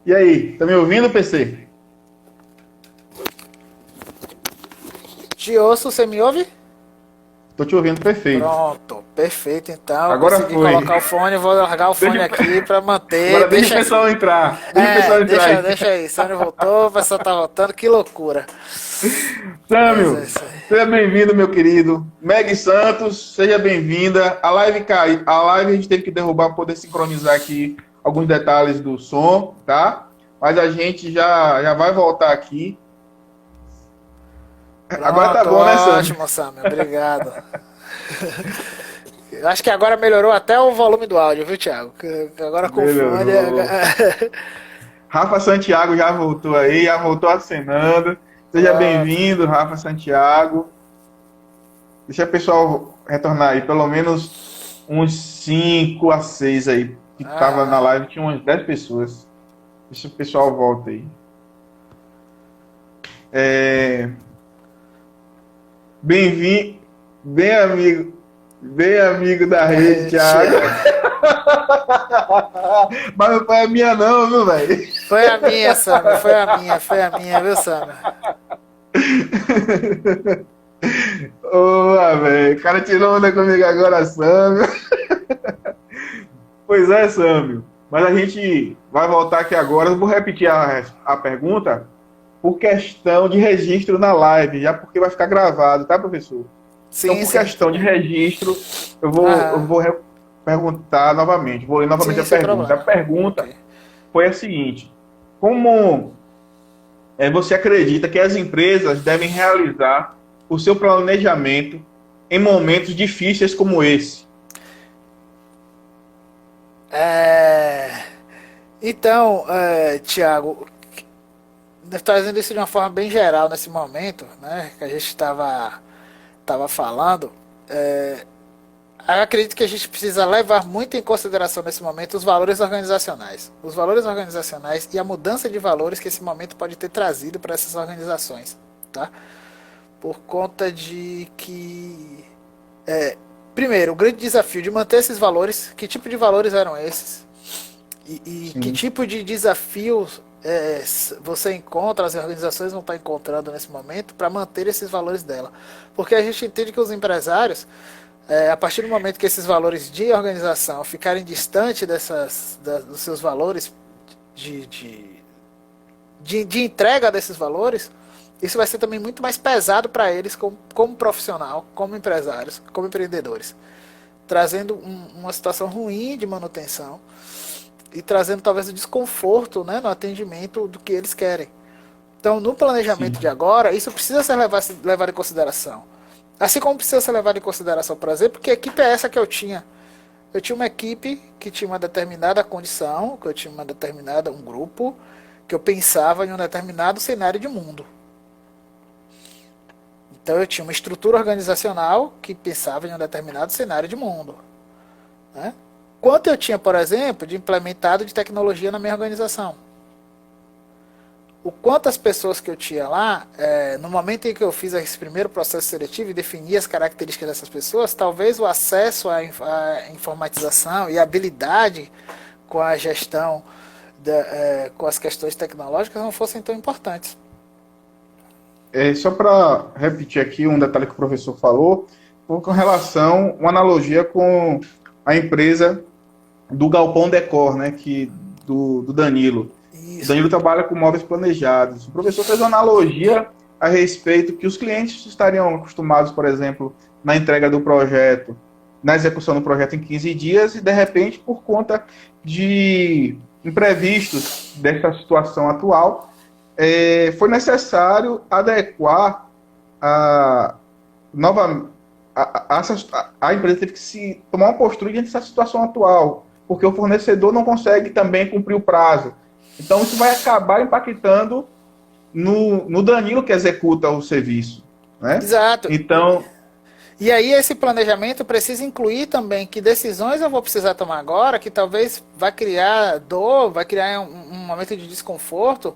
E aí, tá me ouvindo, PC? Te ouço, você me ouve? Tô te ouvindo perfeito. Pronto, perfeito. Então, eu Agora consegui foi. colocar o fone, vou largar o Deixa, fone aqui para manter. agora deixa o Deixa assim. pessoal entrar. Deixa o pessoal entrar aí. Deixa aí. Sônia voltou, o pessoal tá voltando, que loucura. Mas é Sâmio, isso aí. seja bem-vindo, meu querido. Meg Santos, seja bem-vinda. A live caiu. A live a gente teve que derrubar para poder sincronizar aqui alguns detalhes do som, tá? Mas a gente já vai voltar aqui. Agora tá Pronto, bom, né, Sâmio? ótimo, Sam, obrigado. Eu acho que agora melhorou até o volume do áudio, viu, Thiago? Que agora com o fone. Melhorou. Rafa Santiago já voltou aí, já voltou acenando. Seja Pronto. bem-vindo, Rafa Santiago. Deixa o pessoal retornar aí, pelo menos uns 5 a 6 aí. Que tava na Ah, live, tinha umas 10 pessoas. Deixa o pessoal volta aí. É, bem-vindo, bem amigo da rede, Thiago. Thiago. Mas não foi a minha não, viu, velho? Foi a minha, Sam, foi a minha, viu, Sam? Ô, velho, o cara tirou onda comigo agora, Sâmio. Pois é, Sâmio. Mas a gente vai voltar aqui agora. Eu vou repetir a pergunta por questão de registro na live, já porque vai ficar gravado, tá, professor? Então, Sim, por sim. questão de registro, eu Aham. vou perguntar novamente. Vou ler novamente Sim, a sem pergunta. A problema. pergunta Ok. foi a seguinte: como você acredita que as empresas devem realizar o seu planejamento em momentos difíceis como esse? É... Então, Thiago, trazendo isso de uma forma bem geral nesse momento, né, que a gente estava falando, eu acredito que a gente precisa levar muito em consideração nesse momento os valores organizacionais. Os valores organizacionais e a mudança de valores que esse momento pode ter trazido para essas organizações, tá? Por conta de que, primeiro, o grande desafio de manter esses valores, que tipo de valores eram esses? E que Sim, tipo de desafios você encontra, as organizações vão estar encontrando nesse momento para manter esses valores dela. Porque a gente entende que os empresários, a partir do momento que esses valores de organização ficarem distantes dos seus valores de, de, de entrega desses valores, isso vai ser também muito mais pesado para eles como profissional, como empresários, como empreendedores, trazendo uma situação ruim de manutenção e trazendo talvez o desconforto, né, no atendimento do que eles querem. Então, no planejamento de sim, agora, isso precisa ser levado em consideração. Assim como precisa ser levado em consideração, por exemplo, que equipe é essa que eu tinha? Eu tinha uma equipe que tinha uma determinada condição, que eu tinha um grupo, que eu pensava em um determinado cenário de mundo. Então eu tinha uma estrutura organizacional que pensava em um determinado cenário de mundo, né? Quanto eu tinha, por exemplo, de implementado de tecnologia na minha organização. O quanto as pessoas que eu tinha lá, no momento em que eu fiz esse primeiro processo seletivo e defini as características dessas pessoas, talvez o acesso à informatização e a habilidade com a gestão, com as questões tecnológicas não fossem tão importantes. Só para repetir aqui um detalhe que o professor falou, foi com relação, uma analogia com a empresa do Galpão Decor, né, do Danilo. O Isso. Danilo trabalha com móveis planejados. O professor fez uma analogia a respeito que os clientes estariam acostumados, por exemplo, na entrega do projeto, na execução do projeto em 15 dias, e de repente, por conta de imprevistos dessa situação atual, foi necessário adequar a nova a empresa teve que se tomar uma postura diante dessa situação atual, porque o fornecedor não consegue também cumprir o prazo. Então isso vai acabar impactando no Danilo que executa o serviço, né? Exato. Então, E aí esse planejamento precisa incluir também que decisões eu vou precisar tomar agora, que talvez vai criar dor, vai criar um momento de desconforto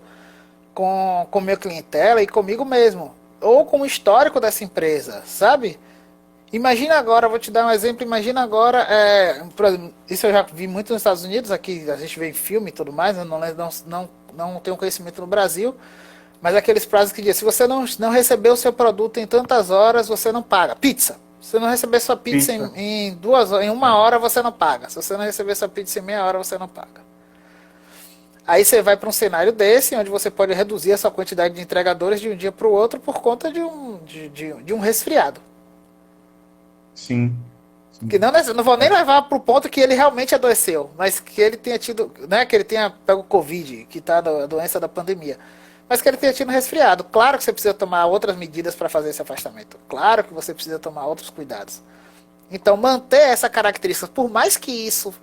com minha clientela e comigo mesmo, ou com o histórico dessa empresa, sabe? Imagina agora, vou te dar um exemplo, imagina agora, por exemplo, isso eu já vi muito nos Estados Unidos, aqui a gente vê em filme e tudo mais, eu não não tenho conhecimento no Brasil, mas aqueles prazos que dizem, se você não receber o seu produto em tantas horas, você não paga. Pizza. Se você não receber sua pizza, em uma hora, você não paga. Se você não receber sua pizza em meia hora, você não paga. Aí você vai para um cenário desse, onde você pode reduzir essa quantidade de entregadores de um dia para o outro por conta de um resfriado. Sim. Que não vou nem levar para o ponto que ele realmente adoeceu, mas que ele tenha tido, né, que ele tenha pego Covid, que está a doença da pandemia. Mas que ele tenha tido um resfriado. Claro que você precisa tomar outras medidas para fazer esse afastamento. Claro que você precisa tomar outros cuidados. Então, manter essa característica, por mais que isso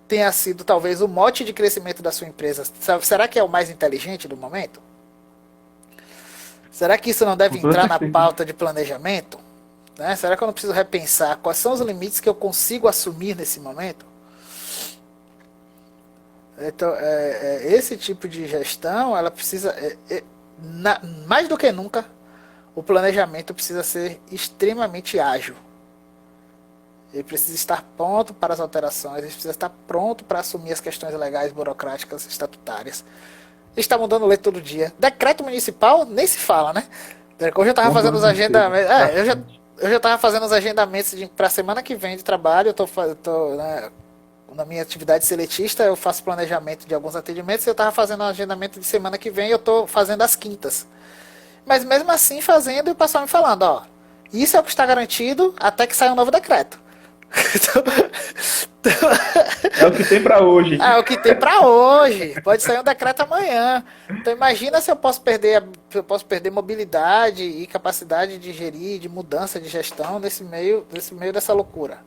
tenha sido talvez o mote de crescimento da sua empresa, será que é o mais inteligente do momento? Será que isso não deve entrar na pauta de planejamento? Né? Será que eu não preciso repensar quais são os limites que eu consigo assumir nesse momento? Então, esse tipo de gestão, ela precisa, mais do que nunca, o planejamento precisa ser extremamente ágil. Ele precisa estar pronto para as alterações, ele precisa estar pronto para assumir as questões legais, burocráticas, estatutárias. Ele está mudando lei todo dia. Decreto municipal, nem se fala, né? Hoje eu estava fazendo os agendamentos. Eu já estava fazendo os agendamentos para a semana que vem de trabalho. Eu tô, né, na minha atividade seletista, eu faço planejamento de alguns atendimentos. Eu estava fazendo um agendamento de semana que vem, eu estou fazendo às quintas. Mas mesmo assim, fazendo, e o pessoal me falando, ó, isso é o que está garantido até que saia um novo decreto. É o que tem para hoje. É o que tem para hoje. Pode sair um decreto amanhã. Então imagina se eu posso perder mobilidade e capacidade de gerir, de mudança de gestão nesse meio dessa loucura.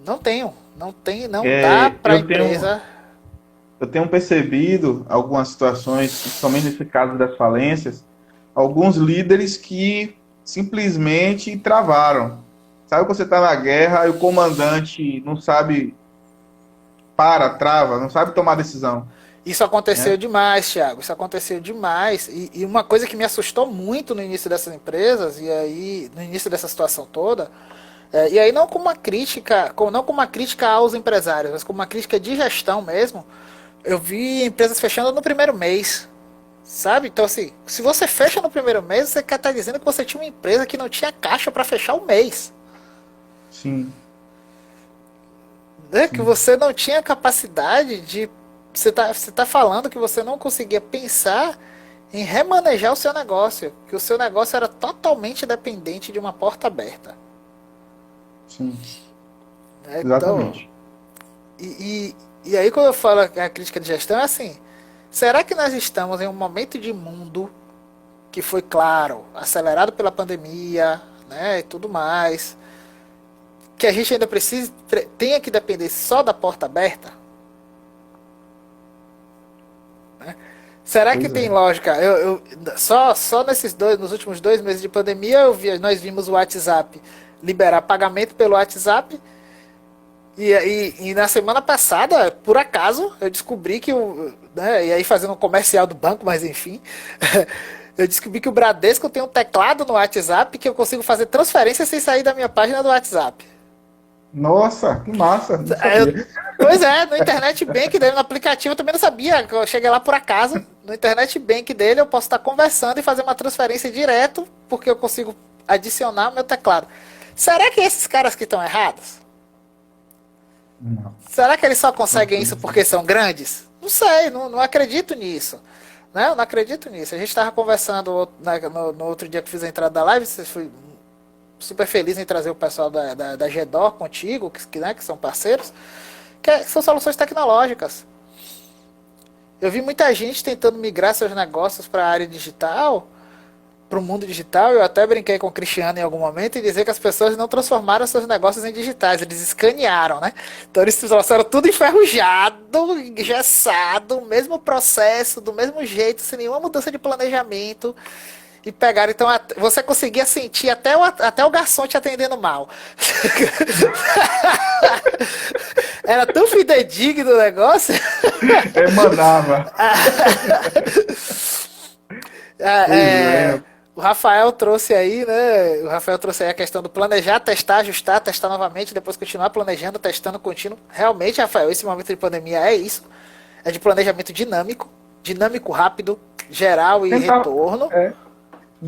Não dá para a empresa. Eu tenho percebido algumas situações, principalmente nesse caso das falências, alguns líderes que simplesmente travaram. Sabe quando você está na guerra e o comandante não sabe, trava, não sabe tomar decisão. Isso aconteceu demais, Thiago. Isso aconteceu demais. E uma coisa que me assustou muito no início dessas empresas, e aí, no início dessa situação toda, e aí não como uma crítica, não como uma crítica aos empresários, mas como uma crítica de gestão mesmo, eu vi empresas fechando no primeiro mês. Sabe? Então, assim, se você fecha no primeiro mês, você quer estar dizendo que você tinha uma empresa que não tinha caixa para fechar o mês. Sim. Né? Que você não tinha capacidade de... Você tá falando que você não conseguia pensar em remanejar o seu negócio. Que o seu negócio era totalmente dependente de uma porta aberta. Sim. Então, exatamente. E aí quando eu falo que a crítica de gestão é assim... Será que nós estamos em um momento de mundo que foi, claro, acelerado pela pandemia, né, e tudo mais, que a gente ainda tenha que depender só da porta aberta? Né? Será que tem lógica? Só nos últimos 2 meses de pandemia, nós vimos o WhatsApp liberar pagamento pelo WhatsApp. E na semana passada, por acaso, eu descobri que né, e aí fazendo um comercial do banco, mas enfim, eu descobri que o Bradesco tem um teclado no WhatsApp que eu consigo fazer transferência sem sair da minha página do WhatsApp. Nossa, que massa! Pois é, no Internet Bank dele, no aplicativo, eu também não sabia. Eu cheguei lá por acaso, no Internet Bank dele eu posso estar conversando e fazer uma transferência direto, porque eu consigo adicionar o meu teclado. Será que esses caras que estão errados? Não. Será que eles só conseguem isso porque são grandes? Não sei, não acredito nisso. Né? Eu não acredito nisso. A gente estava conversando no outro dia que fiz a entrada da live, você foi super feliz em trazer o pessoal da GEDOR contigo, que são parceiros, que são soluções tecnológicas. Eu vi muita gente tentando migrar seus negócios para a área digital, para o mundo digital. Eu até brinquei com o Cristiano em algum momento e dizer que as pessoas não transformaram seus negócios em digitais, eles escanearam, né? Então eles trouxeram tudo enferrujado, engessado, mesmo processo, do mesmo jeito, sem nenhuma mudança de planejamento, e pegaram. Então você conseguia sentir até o garçom te atendendo mal. Era tão fidedigno o negócio. Mandava. O Rafael trouxe aí, né? O Rafael trouxe aí a questão do planejar, testar, ajustar, testar novamente, depois continuar planejando, testando contínuo. Realmente, Rafael, esse momento de pandemia é isso. É de planejamento dinâmico. dinâmico, rápido, geral e Tentar, retorno.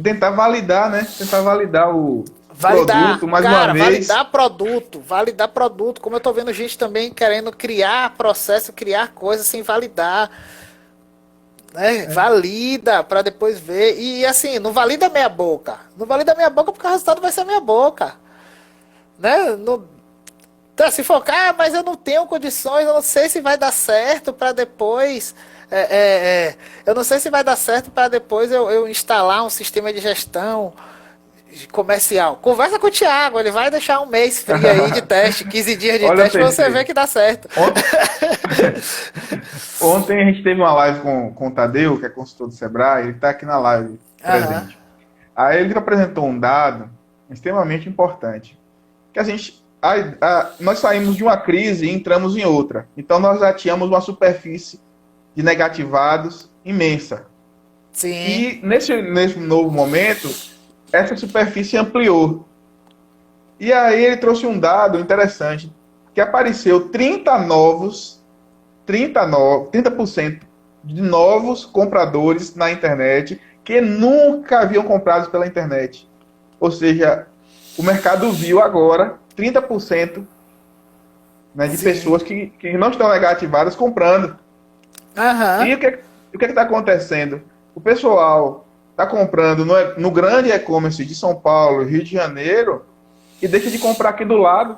tentar validar, né? Tentar validar o Validar, produto mais uma cara, vez. validar produto, como eu tô vendo gente também querendo criar processo, criar coisas sem validar, né? Valida para depois ver, e assim, não valida meia boca, não valida meia boca porque o resultado vai ser meia boca, né? Não, então, se focar, mas eu não tenho condições, eu não sei se vai dar certo para depois, eu não sei se vai dar certo para depois eu instalar um sistema de gestão comercial. Conversa com o Thiago, ele vai deixar um mês frio aí de teste, 15 dias de Olha, teste, pra você perfeito. ver que dá certo. Ontem a gente teve uma live com o Tadeu, que é consultor do Sebrae, ele está aqui na live Aham. presente. Aí ele apresentou um dado extremamente importante, que nós saímos de uma crise e entramos em outra. Então nós já tínhamos uma superfície de negativados imensa. Sim. E nesse novo momento, essa superfície ampliou. E aí ele trouxe um dado interessante, que apareceu 30% de novos compradores na internet que nunca haviam comprado pela internet. Ou seja, o mercado viu agora 30%, né, de Sim. pessoas que não estão negativadas comprando. Aham. E o que está acontecendo? O pessoal está comprando no grande e-commerce de São Paulo, Rio de Janeiro, e deixa de comprar aqui do lado.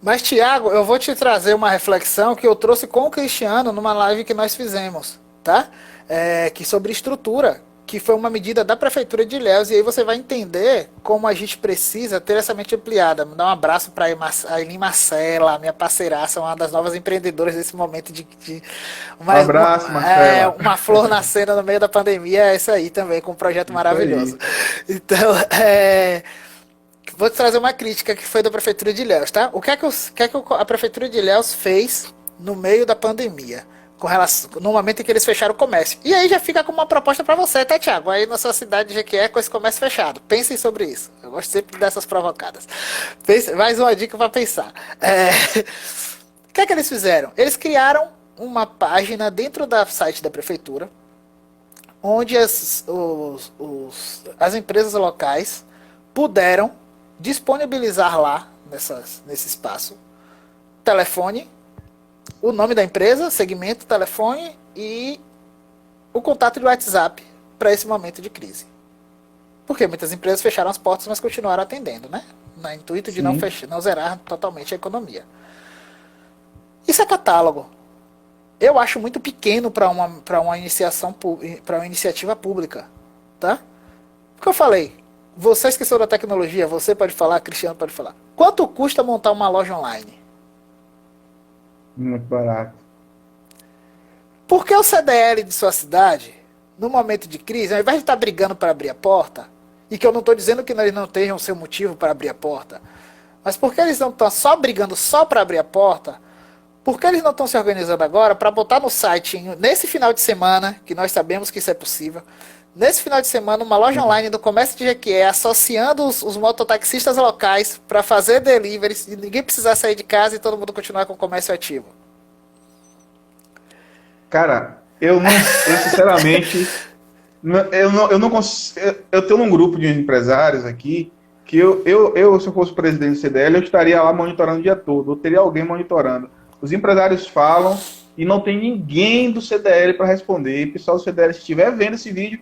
Mas, Thiago, eu vou te trazer uma reflexão que eu trouxe com o Cristiano numa live que nós fizemos, tá? Que sobre estrutura, que foi uma medida da Prefeitura de Ilhéus, e aí você vai entender como a gente precisa ter essa mente ampliada. Mandar um abraço para a Eileen Marcela, minha parceiraça, uma das novas empreendedoras desse momento Um abraço, Marcela. uma flor nascendo no meio da pandemia, é isso aí também, com um projeto maravilhoso. Então, vou te trazer uma crítica que foi da Prefeitura de Ilhéus, tá? O que é que a Prefeitura de Ilhéus fez no meio da pandemia? No momento em que eles fecharam o comércio. E aí já fica com uma proposta para você, tá, Thiago? Aí na sua cidade de Jequié com esse comércio fechado. Pensem sobre isso. Eu gosto sempre dessas provocadas. Mais uma dica para pensar. O que é que eles fizeram? Eles criaram uma página dentro do site da prefeitura, onde as empresas locais puderam disponibilizar lá, nesse espaço, telefone, o nome da empresa, segmento, telefone e o contato de WhatsApp para esse momento de crise. Porque muitas empresas fecharam as portas, mas continuaram atendendo, né? No intuito de não zerar totalmente a economia. Isso é catálogo. Eu acho muito pequeno para uma iniciativa pública, tá? Porque eu falei, vocês que são da tecnologia, você pode falar, Cristiano pode falar. Quanto custa montar uma loja online? Muito barato. Por que o CDL de sua cidade, no momento de crise, ao invés de estar brigando para abrir a porta, e que eu não estou dizendo que eles não tenham seu motivo para abrir a porta, mas por que eles não estão só brigando só para abrir a porta? Por que eles não estão se organizando agora para botar no site, nesse final de semana, que nós sabemos que isso é possível, nesse final de semana, uma loja online do comércio de Jequié, associando os mototaxistas locais para fazer deliveries e ninguém precisar sair de casa e todo mundo continuar com o comércio ativo? Cara, eu sinceramente, eu não consigo. Eu tenho um grupo de empresários aqui que se eu fosse o presidente do CDL, eu estaria lá monitorando o dia todo. Eu teria alguém monitorando. Os empresários falam e não tem ninguém do CDL para responder. E pessoal do CDL, se estiver vendo esse vídeo,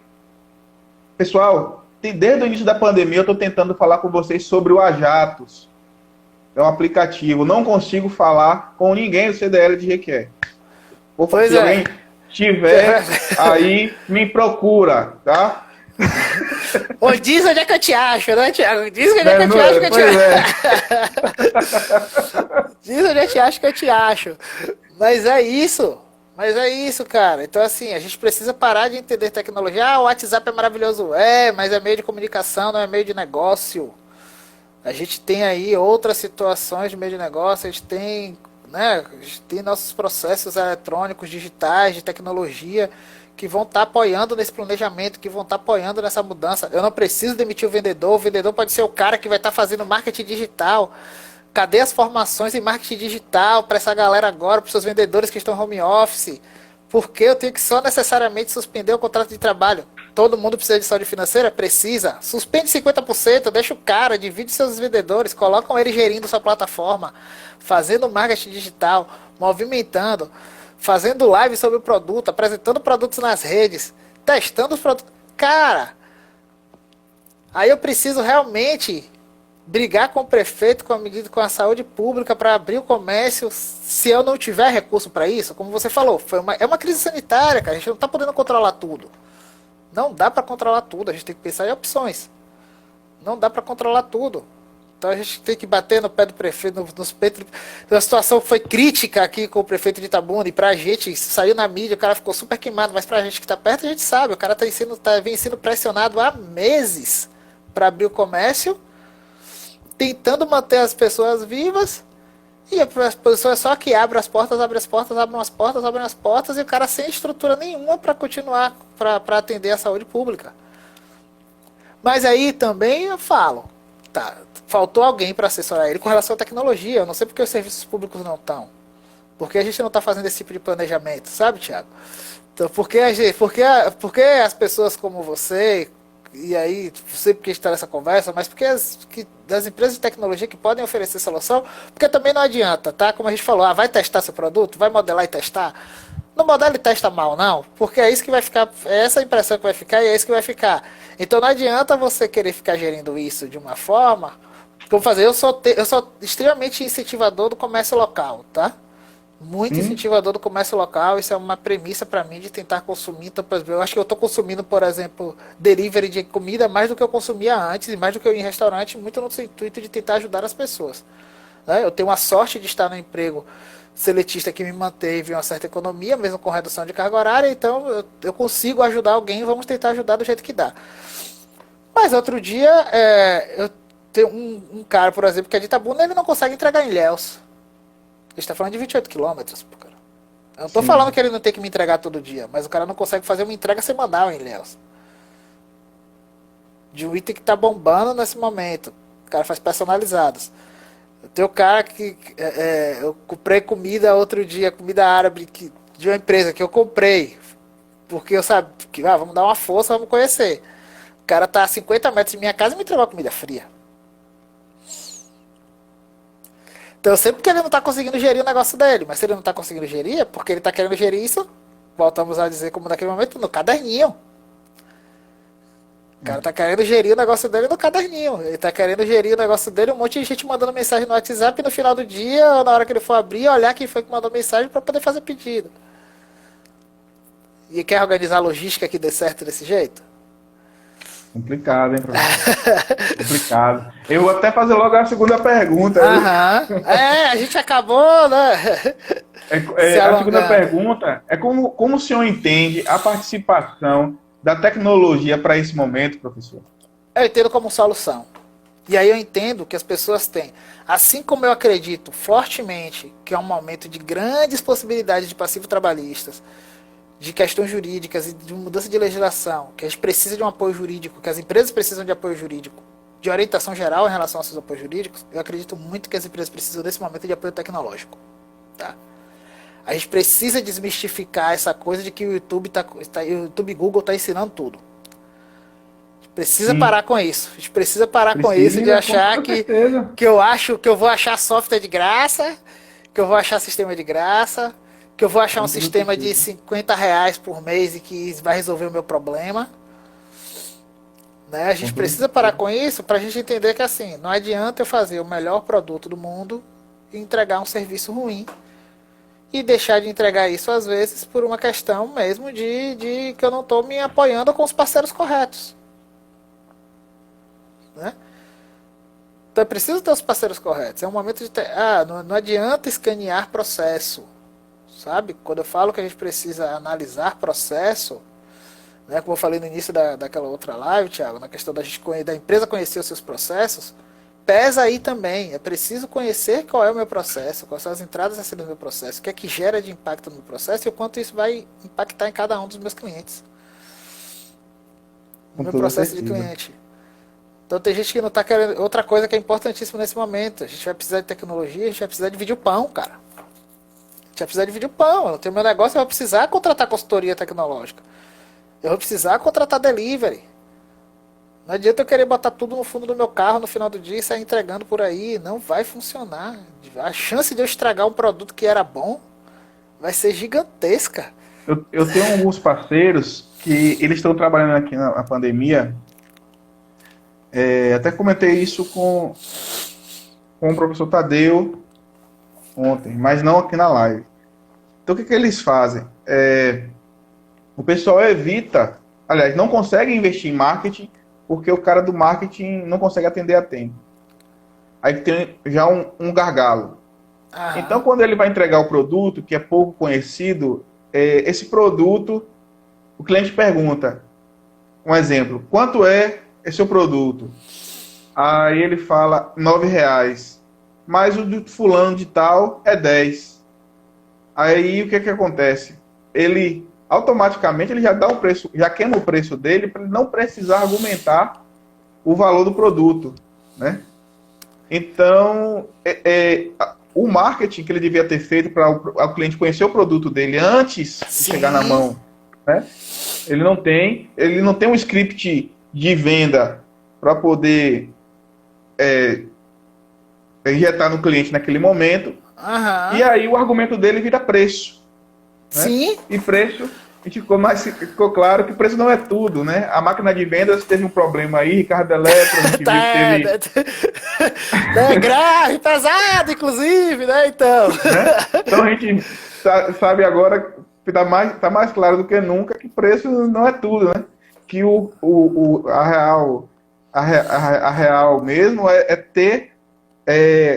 pessoal, desde o início da pandemia eu estou tentando falar com vocês sobre o Ajatos. É um aplicativo. Não consigo falar com ninguém do CDL de Jequié. Se alguém tiver, aí me procura, tá? Ou diz onde é que eu te acho, né, Thiago? Diz onde é que eu te acho que eu te acho. Diz onde é que eu acho que eu te acho. Mas é isso, cara. Então, assim, a gente precisa parar de entender tecnologia. Ah, o WhatsApp é maravilhoso. Mas é meio de comunicação, não é meio de negócio. A gente tem aí outras situações de meio de negócio, a gente tem nossos processos eletrônicos, digitais, de tecnologia, que vão estar apoiando nesse planejamento, que vão estar apoiando nessa mudança. Eu não preciso demitir o vendedor pode ser o cara que vai estar fazendo marketing digital. Cadê as formações em marketing digital para essa galera agora, para os seus vendedores que estão home office? Porque eu tenho que só necessariamente suspender o contrato de trabalho. Todo mundo precisa de saúde financeira? Precisa. Suspende 50%, deixa o cara, divide seus vendedores, colocam ele gerindo sua plataforma, fazendo marketing digital, movimentando, fazendo live sobre o produto, apresentando produtos nas redes, testando os produtos. Cara, aí eu preciso realmente brigar com o prefeito, com a medida, com a saúde pública para abrir o comércio, se eu não tiver recurso para isso, como você falou, é uma crise sanitária, cara, a gente não está podendo controlar tudo. Não dá para controlar tudo, a gente tem que pensar em opções. Não dá para controlar tudo. Então a gente tem que bater no pé do prefeito, nos peitos. A situação foi crítica aqui com o prefeito de Itabuna, e pra gente, saiu na mídia, o cara ficou super queimado, mas pra gente que tá perto, a gente sabe, o cara vem sendo pressionado há meses para abrir o comércio, tentando manter as pessoas vivas, e a pessoa é só que abre as portas, abre as portas, abre umas portas, abre as portas, e o cara sem estrutura nenhuma para continuar, para atender a saúde pública. Mas aí também eu falo, tá, faltou alguém para assessorar ele com relação à tecnologia. Eu não sei porque os serviços públicos não estão. Porque a gente não está fazendo esse tipo de planejamento, sabe, Thiago? Então, porque as pessoas como você, e aí, não sei porque está nessa conversa, mas porque das empresas de tecnologia que podem oferecer solução, porque também não adianta, tá? Como a gente falou, vai testar seu produto, vai modelar e testar. Não modela e testa mal, não, porque é isso que vai ficar, é essa impressão que vai ficar e é isso que vai ficar. Então não adianta você querer ficar gerindo isso de uma forma. Como fazer? Eu sou extremamente incentivador do comércio local, tá? Muito incentivador do comércio local, isso é uma premissa para mim de tentar consumir. Então, por exemplo, eu acho que eu estou consumindo, por exemplo, delivery de comida mais do que eu consumia antes e mais do que eu ia em restaurante, muito no intuito de tentar ajudar as pessoas. Né? Eu tenho a sorte de estar no emprego seletista que me manteve uma certa economia, mesmo com redução de carga horária, então eu consigo ajudar alguém, vamos tentar ajudar do jeito que dá. Mas outro dia, eu tenho um cara, por exemplo, que é de Itabuna, ele não consegue entregar em Ilhéus. A gente tá falando de 28 quilômetros, cara. Eu não tô falando que ele não tem que me entregar todo dia, mas o cara não consegue fazer uma entrega semanal em Ilhéus. De um item que tá bombando nesse momento. O cara faz personalizados. Tem o cara que eu comprei comida outro dia, comida árabe de uma empresa que eu comprei. Porque eu sabia que vamos dar uma força, vamos conhecer. O cara tá a 50 metros de minha casa e me entregou a comida fria. Então eu sei porque ele não tá conseguindo gerir o negócio dele. Mas se ele não tá conseguindo gerir, é porque ele tá querendo gerir isso, voltamos a dizer como naquele momento, no caderninho. O cara tá querendo gerir o negócio dele no caderninho. Ele tá querendo gerir o negócio dele, um monte de gente mandando mensagem no WhatsApp, e no final do dia, na hora que ele for abrir, olhar quem foi que mandou mensagem para poder fazer pedido. E quer organizar a logística que dê certo desse jeito? Complicado, hein, professor? Complicado. Eu vou até fazer logo a segunda pergunta. A gente acabou, né? A segunda pergunta é como o senhor entende a participação da tecnologia para esse momento, professor? Eu entendo como solução. E aí eu entendo que as pessoas têm, assim como eu acredito fortemente que é um momento de grandes possibilidades de passivo trabalhistas, de questões jurídicas e de mudança de legislação, que a gente precisa de um apoio jurídico, que as empresas precisam de apoio jurídico, de orientação geral em relação aos seus apoios jurídicos, eu acredito muito que as empresas precisam desse momento de apoio tecnológico. Tá? A gente precisa desmistificar essa coisa de que o YouTube e Google está ensinando tudo. A gente precisa parar com isso. A gente precisa parar com isso de achar que eu acho que eu vou achar software de graça, que eu vou achar sistema de graça, que eu vou achar um sistema de R$50 por mês e que vai resolver o meu problema. Né? A gente precisa parar com isso para a gente entender que assim, não adianta eu fazer o melhor produto do mundo e entregar um serviço ruim e deixar de entregar isso às vezes por uma questão mesmo de que eu não estou me apoiando com os parceiros corretos. Né? Então é preciso ter os parceiros corretos. É um momento de ter... não adianta escanear processo. Sabe? Quando eu falo que a gente precisa analisar processo, né, como eu falei no início daquela outra live, Thiago, na questão da empresa conhecer os seus processos, pesa aí também. É preciso conhecer qual é o meu processo, quais são as entradas a saída do meu processo, o que é que gera de impacto no meu processo e o quanto isso vai impactar em cada um dos meus clientes. No meu processo de cliente. Então tem gente que não está querendo... Outra coisa que é importantíssima nesse momento, a gente vai precisar de tecnologia, a gente vai precisar dividir o pão, cara. vai precisar dividir o pão. Eu tenho meu negócio, eu vou precisar contratar consultoria tecnológica. Eu vou precisar contratar delivery. Não adianta eu querer botar tudo no fundo do meu carro no final do dia e sair entregando por aí. Não vai funcionar. A chance de eu estragar um produto que era bom vai ser gigantesca. Eu tenho alguns parceiros que eles estão trabalhando aqui na pandemia. Até comentei isso com o professor Tadeu ontem, mas não aqui na live. Então o que eles fazem? O pessoal evita, aliás, não consegue investir em marketing porque o cara do marketing não consegue atender a tempo. Aí tem já um gargalo. Aham. Então, quando ele vai entregar o produto, que é pouco conhecido, esse produto, o cliente pergunta, um exemplo, quanto é esse seu produto? Aí ele fala R$9, mas o do fulano de tal é 10. Aí o que acontece? Ele automaticamente ele já dá o preço, já queima o preço dele para ele não precisar argumentar o valor do produto, né? Então, o marketing que ele devia ter feito para o cliente conhecer o produto dele antes de chegar na mão, né? Ele não tem um script de venda para poder injetar no cliente naquele momento. Aham. E aí o argumento dele vira preço. Né? Sim. E preço, ficou claro que preço não é tudo, né? A máquina de vendas teve um problema aí, Ricardo Eletro, a gente viu que teve... grave, pesado, inclusive, né? Então. Né? Então a gente sabe agora, que tá mais claro do que nunca, que preço não é tudo, né? Que a real mesmo é ter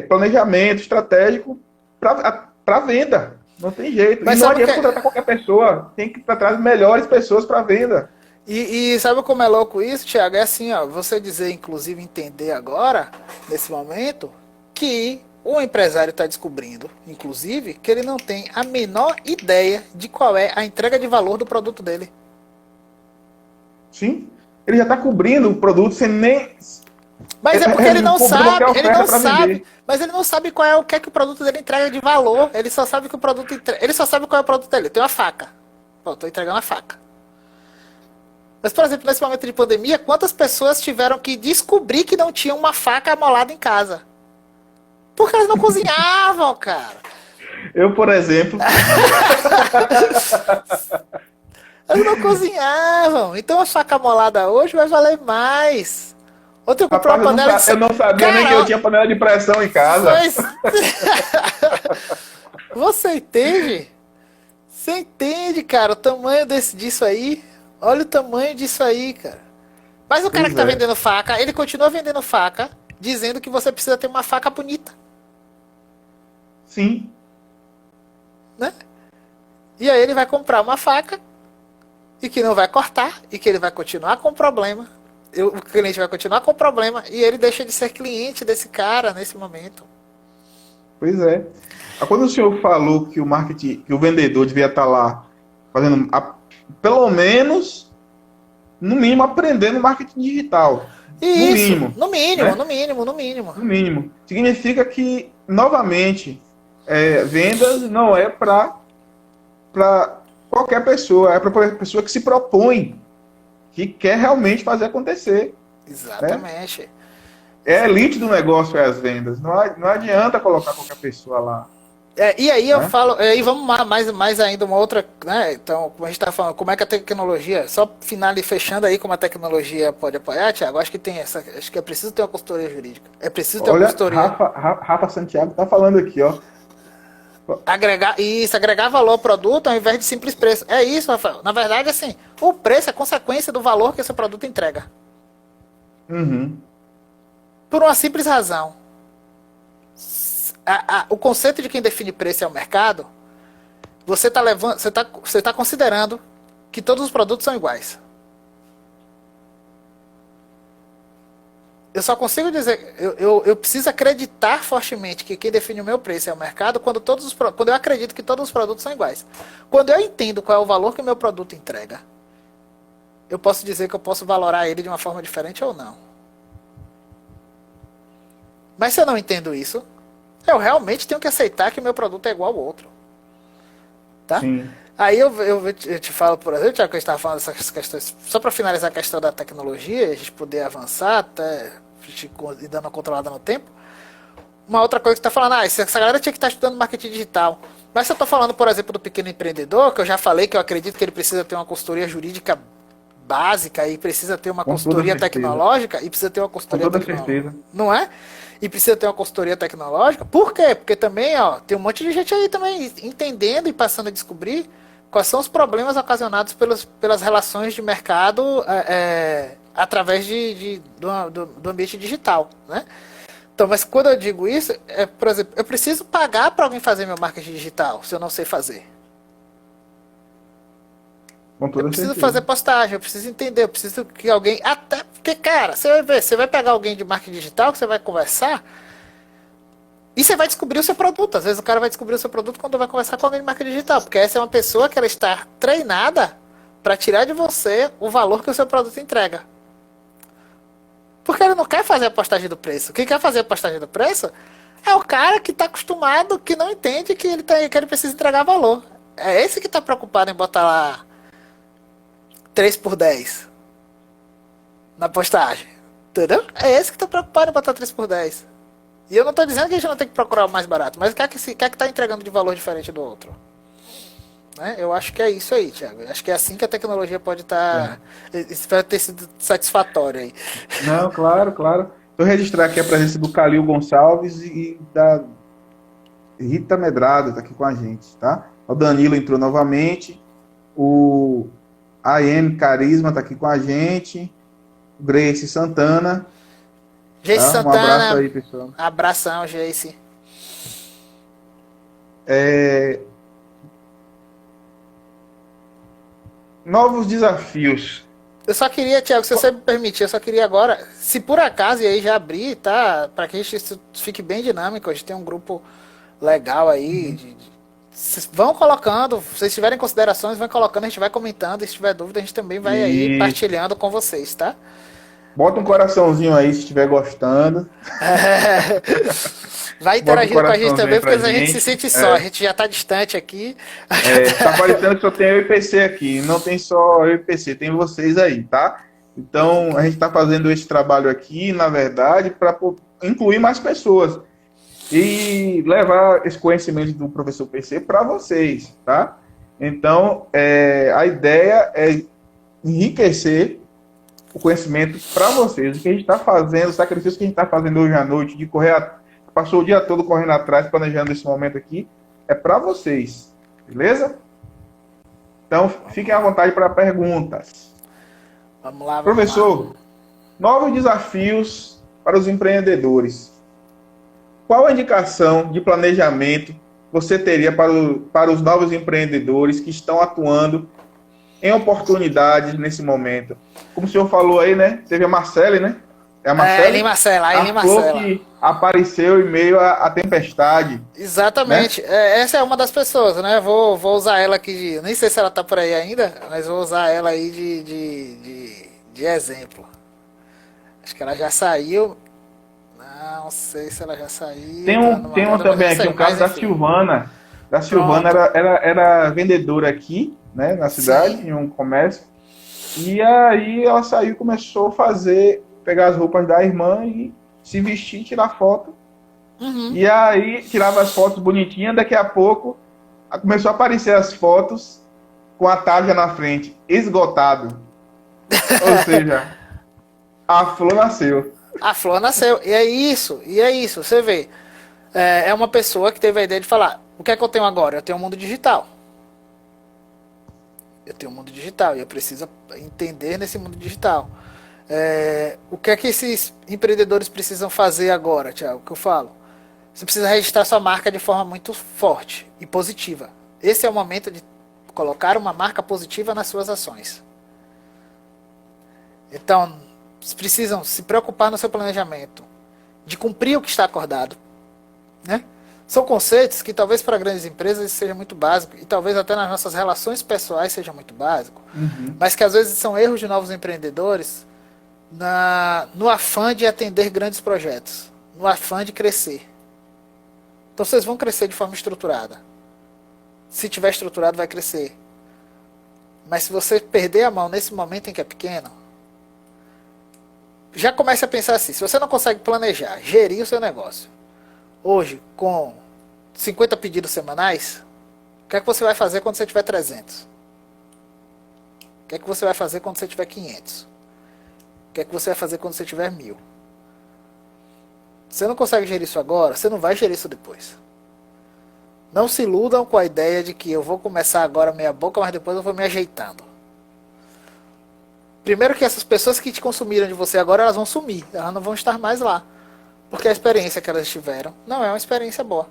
planejamento estratégico para venda. Não tem jeito. Mas e não adianta contratar qualquer pessoa. Tem que trazer as melhores pessoas para venda. E sabe como é louco isso, Thiago? É assim, ó, você dizer, inclusive, entender agora, nesse momento, que o empresário está descobrindo, inclusive, que ele não tem a menor ideia de qual é a entrega de valor do produto dele. Sim. Ele já está cobrindo o produto sem nem... Mas é porque ele não sabe, mas ele não sabe qual é o que é que o produto dele entrega de valor. Ele só sabe que o produto ele só sabe qual é o produto dele. Tem uma faca. Pô, tô entregando uma faca. Mas, por exemplo, nesse momento de pandemia, quantas pessoas tiveram que descobrir que não tinham uma faca amolada em casa? Porque elas não cozinhavam, cara. Eu, por exemplo. Elas não cozinhavam. Então a faca amolada hoje vai valer mais. Ontem eu comprei uma panela de... Eu não sabia nem que eu tinha panela de pressão em casa. Você entende? Você entende, cara, o tamanho disso aí? Olha o tamanho disso aí, cara. Mas o cara que tá vendendo faca, ele continua vendendo faca, dizendo que você precisa ter uma faca bonita. Sim. Né? E aí ele vai comprar uma faca e que não vai cortar e que ele vai continuar com problema. O cliente vai continuar com problema e ele deixa de ser cliente desse cara nesse momento. Pois é. Quando o senhor falou que o marketing, que o vendedor devia estar lá fazendo, pelo menos, no mínimo, aprendendo marketing digital. Isso, no mínimo. No mínimo. Significa que, novamente, vendas não é para qualquer pessoa, é para pessoa que se propõe, que quer realmente fazer acontecer. Exatamente. Né? É a elite do negócio as vendas. Não adianta colocar qualquer pessoa lá. E aí eu falo, e vamos mais ainda uma outra, né? Então, como a gente está falando, como é que a tecnologia, só fechando aí como a tecnologia pode apoiar, Thiago, acho que é preciso ter uma consultoria jurídica. É preciso ter uma consultoria. Rafa Santiago tá falando aqui, ó. Agregar valor ao produto ao invés de simples preço. É isso, Rafael. Na verdade, assim, o preço é consequência do valor que esse produto entrega. Uhum. Por uma simples razão. O conceito de quem define preço é o mercado. Você está considerando que todos os produtos são iguais. Eu só consigo dizer, eu preciso acreditar fortemente que quem define o meu preço é o mercado quando eu acredito que todos os produtos são iguais. Quando eu entendo qual é o valor que o meu produto entrega, eu posso dizer que eu posso valorar ele de uma forma diferente ou não. Mas se eu não entendo isso, eu realmente tenho que aceitar que o meu produto é igual ao outro. tá? Sim. Aí eu te falo, por exemplo, já que a gente estava falando dessas questões, só para finalizar a questão da tecnologia, a gente poder avançar até a gente ir dando uma controlada no tempo. Uma outra coisa que você está falando, essa galera tinha que estar estudando marketing digital. Mas se eu estou falando, por exemplo, do pequeno empreendedor, que eu já falei que eu acredito que ele precisa ter uma consultoria jurídica básica e precisa ter uma Com toda consultoria certeza. tecnológica e precisa ter uma Com consultoria toda tecnológica. certeza. Não é? E precisa ter uma consultoria tecnológica. Por quê? Porque também, ó, tem um monte de gente aí também entendendo e passando a descobrir quais são os problemas ocasionados pelas relações de mercado através do ambiente digital, né? Então, mas quando eu digo isso, por exemplo, eu preciso pagar para alguém fazer meu marketing digital, se eu não sei fazer. Com Eu toda preciso certeza. fazer postagem, eu preciso entender, eu preciso que alguém. Até porque, cara, você vai ver, você vai pegar alguém de marketing digital que você vai conversar e você vai descobrir o seu produto. Às vezes o cara vai descobrir o seu produto quando vai conversar com alguém de marketing digital, porque essa é uma pessoa que ela está treinada para tirar de você o valor que o seu produto entrega. Porque ele não quer fazer a postagem do preço. Quem quer fazer a postagem do preço é o cara que está acostumado, que não entende que que ele precisa entregar valor. É esse que está preocupado em botar lá 3 por 10 na postagem. Entendeu? É esse que está preocupado em botar 3 por 10. E eu não estou dizendo que a gente não tem que procurar o mais barato, mas o que é que está entregando de valor diferente do outro? Né? Eu acho que é isso aí, Thiago. Eu acho que é assim que a tecnologia pode estar. Isso vai ter sido satisfatório aí. Não, claro, claro. Vou registrar aqui a presença do Calil Gonçalves e da Rita Medrado, tá aqui com a gente, tá? O Danilo entrou novamente. O AM Carisma tá aqui com a gente. O Grace Santana. Jace Tá? Um abraço Santana, aí, pessoal. abração, Jace. Novos desafios. Eu só queria, Thiago, se você me permitir, eu só queria agora, se por acaso, e aí já abrir, tá? Pra que a gente fique bem dinâmico, a gente tem um grupo legal aí. Vocês vão colocando, se vocês tiverem considerações, vão colocando, a gente vai comentando, e se tiver dúvida, a gente também vai aí Isso. partilhando com vocês, tá? Bota um coraçãozinho aí se estiver gostando. Vai Bota um interagindo com a gente coraçãozinho também, aí pra porque a gente se sente só, a gente já tá distante aqui. Tá parecendo que só tem eu e PC aqui. Não tem só eu e PC, tem vocês aí, tá? Então, a gente está fazendo esse trabalho aqui, na verdade, para incluir mais pessoas e levar esse conhecimento do professor PC para vocês, tá? Então, a ideia é enriquecer o conhecimento para vocês. O que a gente está fazendo, o sacrifício que a gente está fazendo hoje à noite, de passou o dia todo correndo atrás, planejando esse momento aqui, é para vocês, beleza? Então, fiquem à vontade para perguntas. Vamos lá, Professor, novos desafios para os empreendedores. Qual a indicação de planejamento você teria para os novos empreendedores que estão atuando em oportunidades nesse momento? Como o senhor falou aí, né? Teve a Marcele, né? É a Marcele? Eli Marcela, Eli A flor Marcela. que apareceu em meio à tempestade. Exatamente. Né? Essa é uma das pessoas, né? Vou usar ela aqui, nem sei se ela tá por aí ainda, mas vou usar ela aí de exemplo. Acho que ela já saiu. Não sei se ela já saiu. Tem um também aqui, o caso da Silvana. Da Silvana era vendedora aqui, né, na cidade, Sim. em um comércio. E aí ela saiu e começou a pegar as roupas da irmã e se vestir, tirar foto. Uhum. E aí tirava as fotos bonitinhas, daqui a pouco começou a aparecer as fotos com a tarja na frente, esgotado. Ou seja, a flor nasceu. A flor nasceu. E é isso, Você vê. É uma pessoa que teve a ideia de falar: o que é que eu tenho agora? Eu tenho um mundo digital. E eu preciso entender nesse mundo digital. O que é que esses empreendedores precisam fazer agora, Thiago? Que eu falo? Você precisa registrar sua marca de forma muito forte e positiva. Esse é o momento de colocar uma marca positiva nas suas ações. Então, vocês precisam se preocupar no seu planejamento, de cumprir o que está acordado, né? São conceitos que talvez para grandes empresas isso seja muito básico, e talvez até nas nossas relações pessoais seja muito básico, mas que às vezes são erros de novos empreendedores no afã de atender grandes projetos, no afã de crescer. Então vocês vão crescer de forma estruturada. Se tiver estruturado, vai crescer. Mas se você perder a mão nesse momento em que é pequeno, já comece a pensar assim, se você não consegue planejar, gerir o seu negócio, hoje, com 50 pedidos semanais, o que é que você vai fazer quando você tiver 300? O que é que você vai fazer quando você tiver 500? O que é que você vai fazer quando você tiver 1000? Você não consegue gerir isso agora, você não vai gerir isso depois. Não se iludam com a ideia de que eu vou começar agora meia boca, mas depois eu vou me ajeitando. Primeiro que essas pessoas que te consumiram de você agora, elas vão sumir. Elas não vão estar mais lá. Porque a experiência que elas tiveram não é uma experiência boa.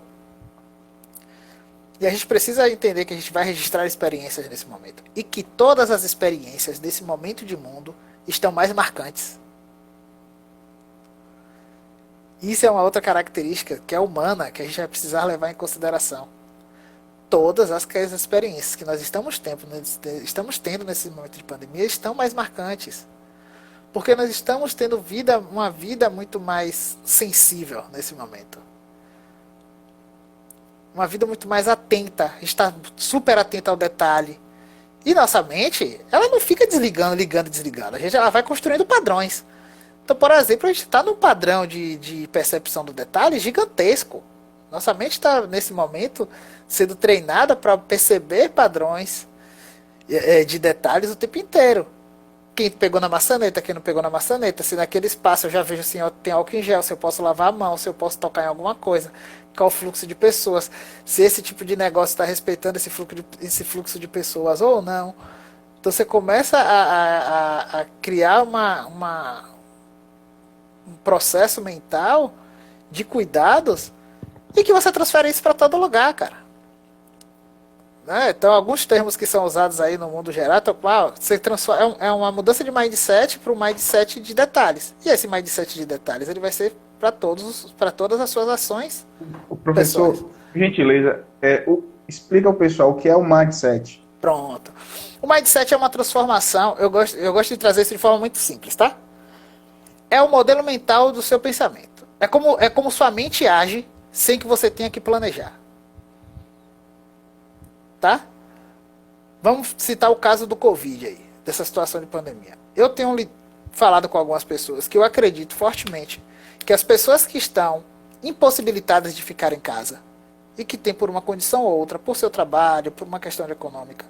E a gente precisa entender que a gente vai registrar experiências nesse momento. E que todas as experiências desse momento de mundo estão mais marcantes. Isso é uma outra característica que é humana, que a gente vai precisar levar em consideração. Todas as experiências que nós estamos tendo nesse momento de pandemia estão mais marcantes. Porque nós estamos tendo uma vida muito mais sensível nesse momento. Uma vida muito mais atenta, está super atenta ao detalhe. E nossa mente, ela não fica desligando, ligando e desligando. Ela vai construindo padrões. Então, por exemplo, a gente está num padrão de percepção do detalhe gigantesco. Nossa mente está, nesse momento, sendo treinada para perceber padrões de detalhes o tempo inteiro. Quem pegou na maçaneta, quem não pegou na maçaneta, se naquele espaço eu já vejo assim, tem álcool em gel, se eu posso lavar a mão, se eu posso tocar em alguma coisa, qual o fluxo de pessoas, se esse tipo de negócio está respeitando esse fluxo de pessoas ou não. Então você começa a criar um processo mental de cuidados e que você transfere isso para todo lugar, cara. Né? Então, alguns termos que são usados aí no mundo geral, você transforma, é uma mudança de mindset para um mindset de detalhes. E esse mindset de detalhes ele vai ser para todas as suas ações. O professor, por gentileza, explica ao pessoal o que é o mindset. Pronto. O mindset é uma transformação. Eu gosto de trazer isso de forma muito simples, tá? É o modelo mental do seu pensamento. É como sua mente age sem que você tenha que planejar. Tá? Vamos citar o caso do Covid aí, dessa situação de pandemia. Eu tenho falado com algumas pessoas que eu acredito fortemente que as pessoas que estão impossibilitadas de ficar em casa e que têm por uma condição ou outra, por seu trabalho, por uma questão econômica,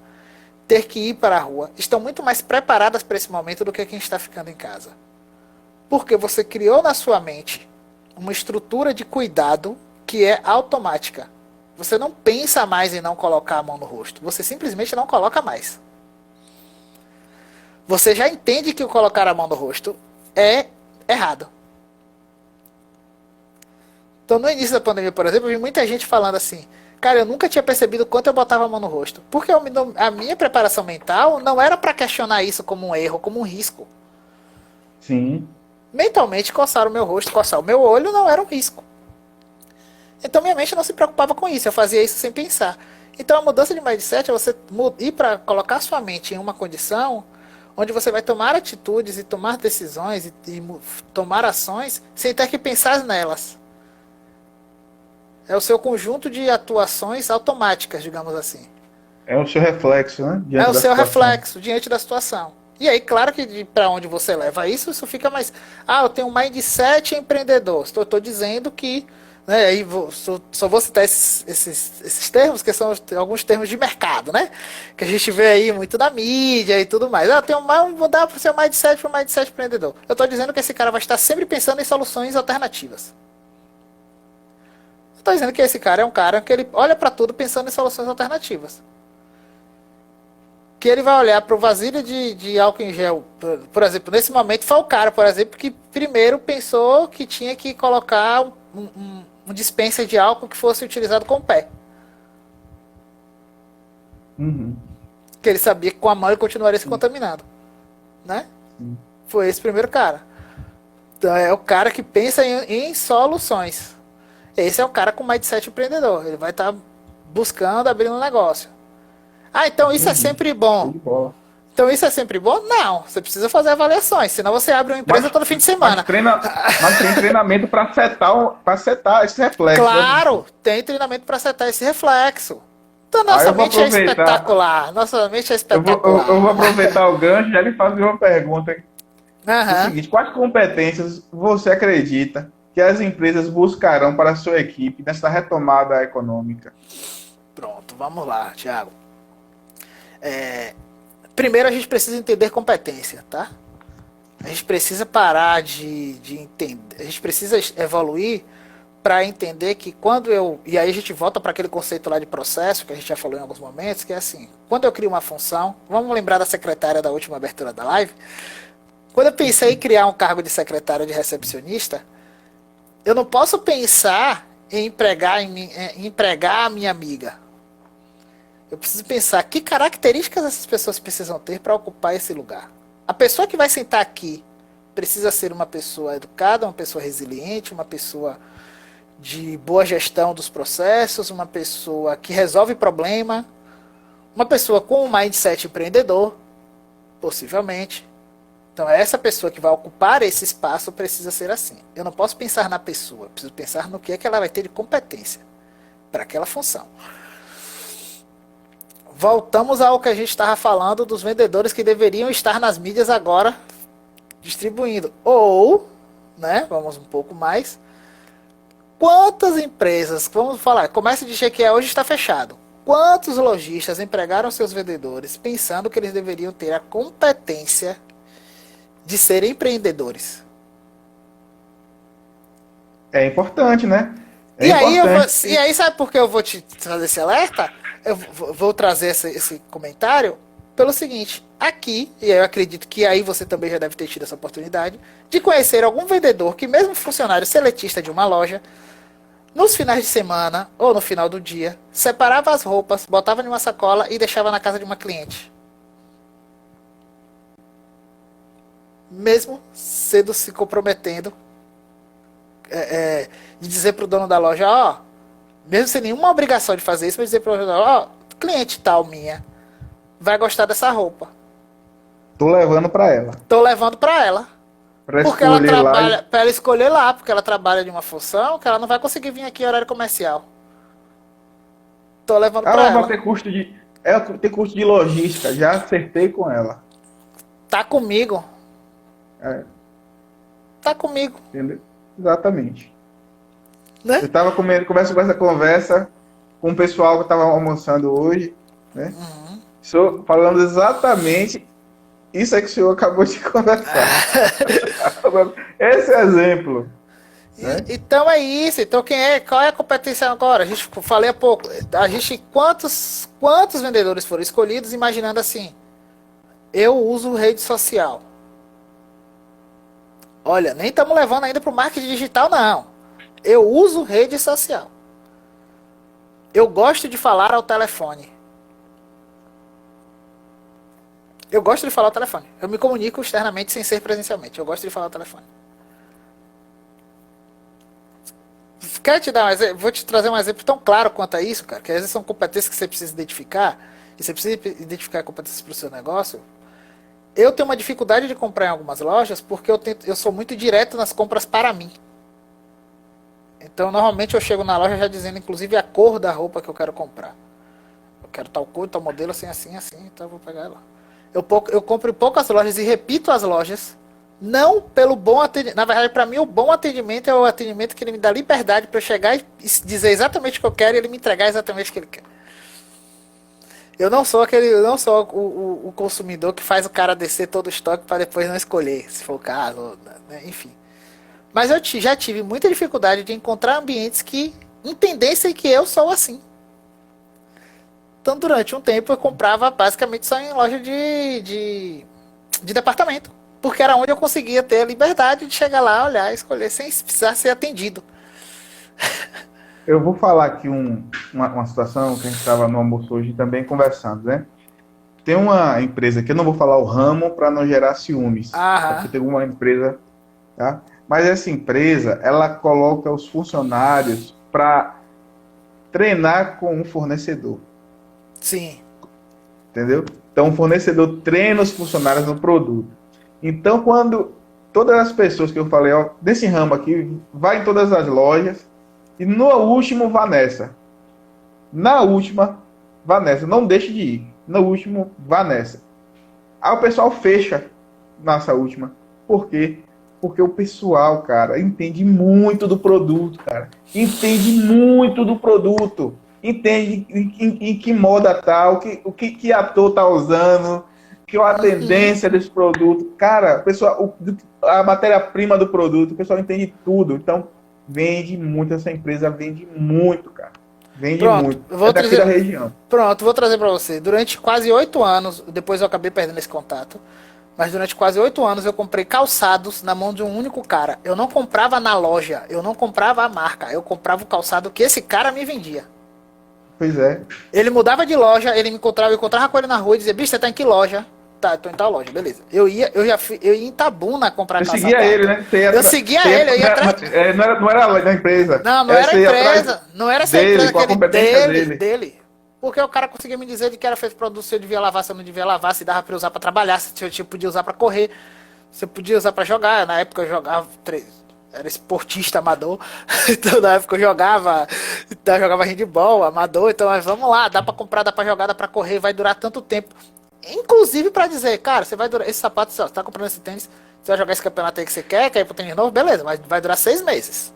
ter que ir para a rua, estão muito mais preparadas para esse momento do que quem está ficando em casa. Porque você criou na sua mente uma estrutura de cuidado que é automática. Você não pensa mais em não colocar a mão no rosto. Você simplesmente não coloca mais. Você já entende que o colocar a mão no rosto é errado. Então, no início da pandemia, por exemplo, eu vi muita gente falando assim: cara, eu nunca tinha percebido quanto eu botava a mão no rosto. Porque a minha preparação mental não era para questionar isso como um erro, como um risco. Sim. Mentalmente, coçar o meu rosto, coçar o meu olho não era um risco. Então minha mente não se preocupava com isso, eu fazia isso sem pensar. Então a mudança de mindset é você ir para colocar sua mente em uma condição onde você vai tomar atitudes e tomar decisões e tomar ações sem ter que pensar nelas. É o seu conjunto de atuações automáticas, digamos assim. É o seu reflexo, né? É o seu reflexo diante da situação. E aí, claro que para onde você leva isso fica mais... eu tenho um mindset empreendedor. Estou dizendo que... Né, aí só vou citar esses termos, que são alguns termos de mercado, né? Que a gente vê aí muito na mídia e tudo mais. Vou dar para o seu mindset para o mindset empreendedor. Eu estou dizendo que esse cara vai estar sempre pensando em soluções alternativas. Eu estou dizendo que esse cara é um cara que ele olha para tudo pensando em soluções alternativas. Que ele vai olhar para o vasilho de álcool em gel, por exemplo, nesse momento foi o cara, por exemplo, que primeiro pensou que tinha que colocar um dispenser de álcool que fosse utilizado com o pé. Uhum. Que ele sabia que com a mão ele continuaria se contaminando. Né? Foi esse primeiro cara. Então é o cara que pensa em soluções. Esse é o cara com mindset empreendedor. Ele vai estar buscando abrir um negócio. Então isso é sempre bom. Então isso é sempre bom? Não. Você precisa fazer avaliações. Senão você abre uma empresa todo fim de semana. Mas tem treinamento para setar esse reflexo. Claro, tem treinamento para setar esse reflexo. Então, Aí nossa eu vou mente é aproveitar, espetacular. Nossa mente é eu vou espetacular. aproveitar o gancho e já lhe fazer uma pergunta. O Aham. seguinte, quais competências você acredita que as empresas buscarão para a sua equipe nessa retomada econômica? Pronto, vamos lá, Thiago. Primeiro a gente precisa entender competência, tá? A gente precisa parar de entender. A gente precisa evoluir para entender que quando eu. E aí a gente volta para aquele conceito lá de processo, que a gente já falou em alguns momentos, que é assim: quando eu crio uma função, vamos lembrar da secretária da última abertura da live. Quando eu pensei em criar um cargo de secretária de recepcionista, eu não posso pensar em empregar a minha amiga. Eu preciso pensar que características essas pessoas precisam ter para ocupar esse lugar. A pessoa que vai sentar aqui precisa ser uma pessoa educada, uma pessoa resiliente, uma pessoa de boa gestão dos processos, uma pessoa que resolve problema, uma pessoa com um mindset empreendedor, possivelmente. Então, essa pessoa que vai ocupar esse espaço precisa ser assim. Eu não posso pensar na pessoa, eu preciso pensar no que é que ela vai ter de competência para aquela função. Voltamos ao que a gente estava falando dos vendedores que deveriam estar nas mídias agora distribuindo. Ou, né, vamos um pouco mais. Quantas empresas, vamos falar, comércio de Jequié hoje está fechado. Quantos lojistas empregaram seus vendedores pensando que eles deveriam ter a competência de serem empreendedores? É importante, né? É E aí, importante. e aí sabe por que eu vou te trazer esse alerta? Eu vou trazer esse comentário pelo seguinte: aqui, e eu acredito que aí você também já deve ter tido essa oportunidade, de conhecer algum vendedor que, mesmo funcionário seletista de uma loja, nos finais de semana ou no final do dia, separava as roupas, botava em uma sacola e deixava na casa de uma cliente. Mesmo cedo se comprometendo de dizer pro dono da loja, ó, mesmo sem nenhuma obrigação de fazer isso, mas dizer pro dono da loja, ó, cliente tal minha vai gostar dessa roupa. Tô levando para ela. Tô levando pra ela. Para Porque ela escolher lá. trabalha, pra ela escolher lá, porque ela trabalha de uma função que ela não vai conseguir vir aqui em horário comercial. Tô levando pra Ela vai ela. ter custo de. Ela tem custo de logística. Já acertei com ela. Tá comigo. É, Tá comigo. entendeu? Exatamente. Né? Eu estava começando com essa conversa com o pessoal que estava almoçando hoje, né? Falando exatamente isso é que o senhor acabou de conversar. Esse é exemplo, né? Então é isso. Então qual é a competência agora? A gente falei há pouco. A gente quantos vendedores foram escolhidos imaginando assim? Eu uso rede social. Olha, nem estamos levando ainda para o marketing digital não. Eu uso rede social. Eu gosto de falar ao telefone. Eu gosto de falar ao telefone. Eu me comunico externamente sem ser presencialmente. Eu gosto de falar ao telefone. Quero te dar um exemplo? Vou te trazer um exemplo tão claro quanto a isso, cara, que às vezes são competências que você precisa identificar, e você precisa identificar competências para o seu negócio. Eu tenho uma dificuldade de comprar em algumas lojas porque eu sou muito direto nas compras para mim. Então, normalmente eu chego na loja já dizendo, inclusive, a cor da roupa que eu quero comprar. Eu quero tal cor, tal modelo, assim, assim, assim, então eu vou pegar ela. Eu compro em poucas lojas e repito as lojas, não pelo bom atendimento. Na verdade, para mim, o bom atendimento é o atendimento que ele me dá liberdade para eu chegar e dizer exatamente o que eu quero e ele me entregar exatamente o que ele quer. Eu não sou o consumidor que faz o cara descer todo o estoque para depois não escolher, se for o caso, né? Enfim. Mas eu já tive muita dificuldade de encontrar ambientes que entendessem que eu sou assim. Então, durante um tempo, eu comprava basicamente só em loja de departamento. Porque era onde eu conseguia ter a liberdade de chegar lá, olhar, escolher, sem precisar ser atendido. Eu vou falar aqui uma situação que a gente estava no almoço hoje também conversando, né? Tem uma empresa que eu não vou falar o ramo para não gerar ciúmes, porque Aham. tem uma empresa, tá? Mas essa empresa, ela coloca os funcionários para treinar com um fornecedor, Sim. entendeu? Então o fornecedor treina os funcionários no produto. Então quando todas as pessoas que eu falei, ó, desse ramo aqui, vai em todas as lojas e no último vá nessa. Na última, vá nessa, não deixe de ir. No último, vá nessa. Aí o pessoal fecha nessa última. Por quê? Porque o pessoal, cara, entende muito do produto, cara. Entende muito do produto. Entende em que moda tá, o que ator tá usando, que a tendência desse produto. Cara, o pessoal, a matéria-prima do produto, o pessoal entende tudo. Então, vende muito, essa empresa vende muito, cara. Vende Pronto, muito. vou É daqui trazer, da região. pronto, vou trazer para você. Durante quase 8 anos, depois eu acabei perdendo esse contato, mas durante quase 8 anos eu comprei calçados na mão de um único cara. Eu não comprava na loja, eu não comprava a marca, eu comprava o calçado que esse cara me vendia. Pois é. Ele mudava de loja, ele me encontrava, eu encontrava com ele na rua e dizia, bicho, você tá em que loja? Tá, eu tô em tal loja, beleza. Eu ia em Itabuna comprar Eu calçado. seguia ele, né? Eu seguia ele, eu ia atrás. Não era da empresa. Não era a empresa. Não era essa dele, empresa com a competência dele. Porque o cara conseguia me dizer de que era feito produto, se eu devia lavar, se eu não devia lavar, se dava pra usar pra trabalhar, se eu podia usar pra correr, se eu podia usar pra jogar. Na época eu jogava, era esportista amador, então na época eu jogava handball, amador, então vamos lá, dá pra comprar, dá pra jogar, dá pra correr, vai durar tanto tempo. Inclusive pra dizer, cara, você vai durar, esse sapato, você tá comprando esse tênis, você vai jogar esse campeonato aí que você quer ir pro tênis novo, beleza, mas vai durar 6 meses.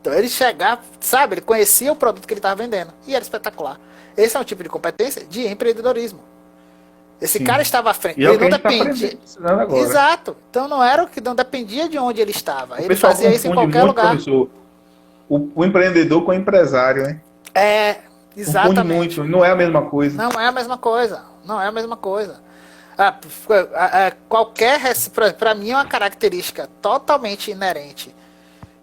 Então ele chegava, sabe, ele conhecia o produto que ele estava vendendo e era espetacular. Esse é um tipo de competência de empreendedorismo. Esse Sim. cara estava à frente, E é o ele que não a gente dependia. tá agora. Exato. Então não era o que não dependia de onde ele estava. O Ele pessoal fazia isso em confunde qualquer muito, lugar. professor, o empreendedor com o empreendedor, né? É, Confunde exatamente. muito, não é a mesma coisa. Não é a mesma coisa. Não é a mesma coisa. Para mim é uma característica totalmente inerente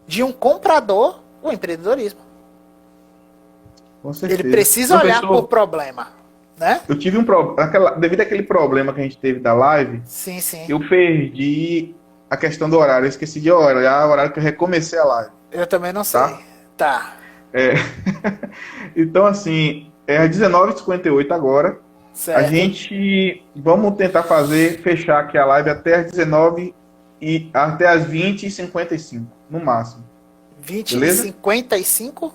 de um comprador, o empreendedorismo. Com certeza. Ele precisa olhar por problema, né? Eu tive um problema, devido àquele problema que a gente teve da live, Sim, sim. eu perdi a questão do horário, eu esqueci de olhar o horário que eu recomecei a live. Eu também não sei. Tá. É. Então, assim, é às 19h58 agora. Certo. A gente vamos tentar fechar aqui a live até às 19 e até às 20h55, no máximo. 20 Beleza? e 55?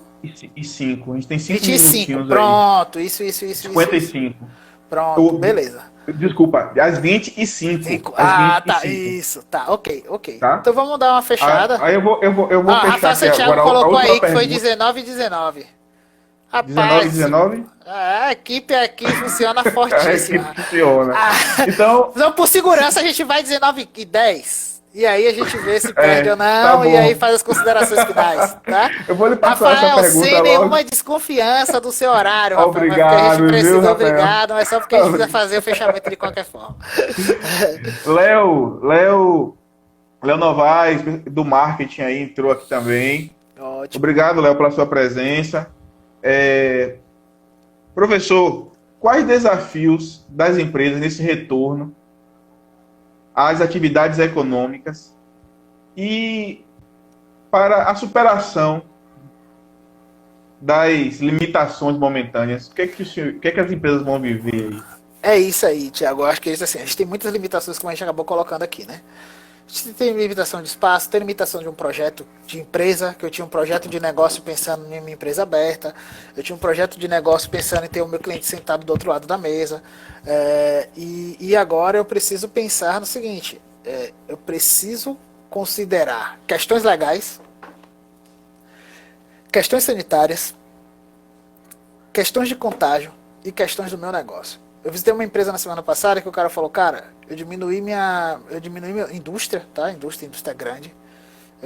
E 5. A gente tem 5 25. minutinhos Pronto. aí. Isso. 55. Pronto, beleza. Desculpa, às 25. Às 25. Tá, isso. Tá, ok. Tá? Então vamos dar uma fechada. Aí eu vou fechar Rafael aqui Santiago agora colocou a aí última que foi pergunta. 19 e 19. 19 Rapaz, 19? a equipe aqui funciona A equipe fortíssima. funciona. Então, Por segurança, a gente vai 19 e 10. E aí a gente vê se perde ou não, tá e bom. aí faz as considerações finais, tá? Eu vou lhe passar Rafael, essa pergunta sem logo. nenhuma desconfiança do seu horário, Rafael. Obrigado, mas porque a gente precisa, viu, Rafael? obrigado, mas só porque a gente precisa fazer o fechamento de qualquer forma. Léo Novaes, do marketing aí, entrou aqui também. Ótimo. Obrigado, Léo, pela sua presença. Professor, quais desafios das empresas nesse retorno às atividades econômicas e para a superação das limitações momentâneas? O que é que as empresas vão viver aí? É isso aí, Thiago. Eu acho que é isso assim. A gente tem muitas limitações, como a gente acabou colocando aqui, né? A gente tem limitação de espaço, tem limitação de um projeto de empresa, que eu tinha um projeto de negócio pensando em minha empresa aberta, eu tinha um projeto de negócio pensando em ter o meu cliente sentado do outro lado da mesa, e agora eu preciso pensar no seguinte, eu preciso considerar questões legais, questões sanitárias, questões de contágio e questões do meu negócio. Eu visitei uma empresa na semana passada que o cara falou, cara, eu diminui minha indústria, tá? Indústria grande.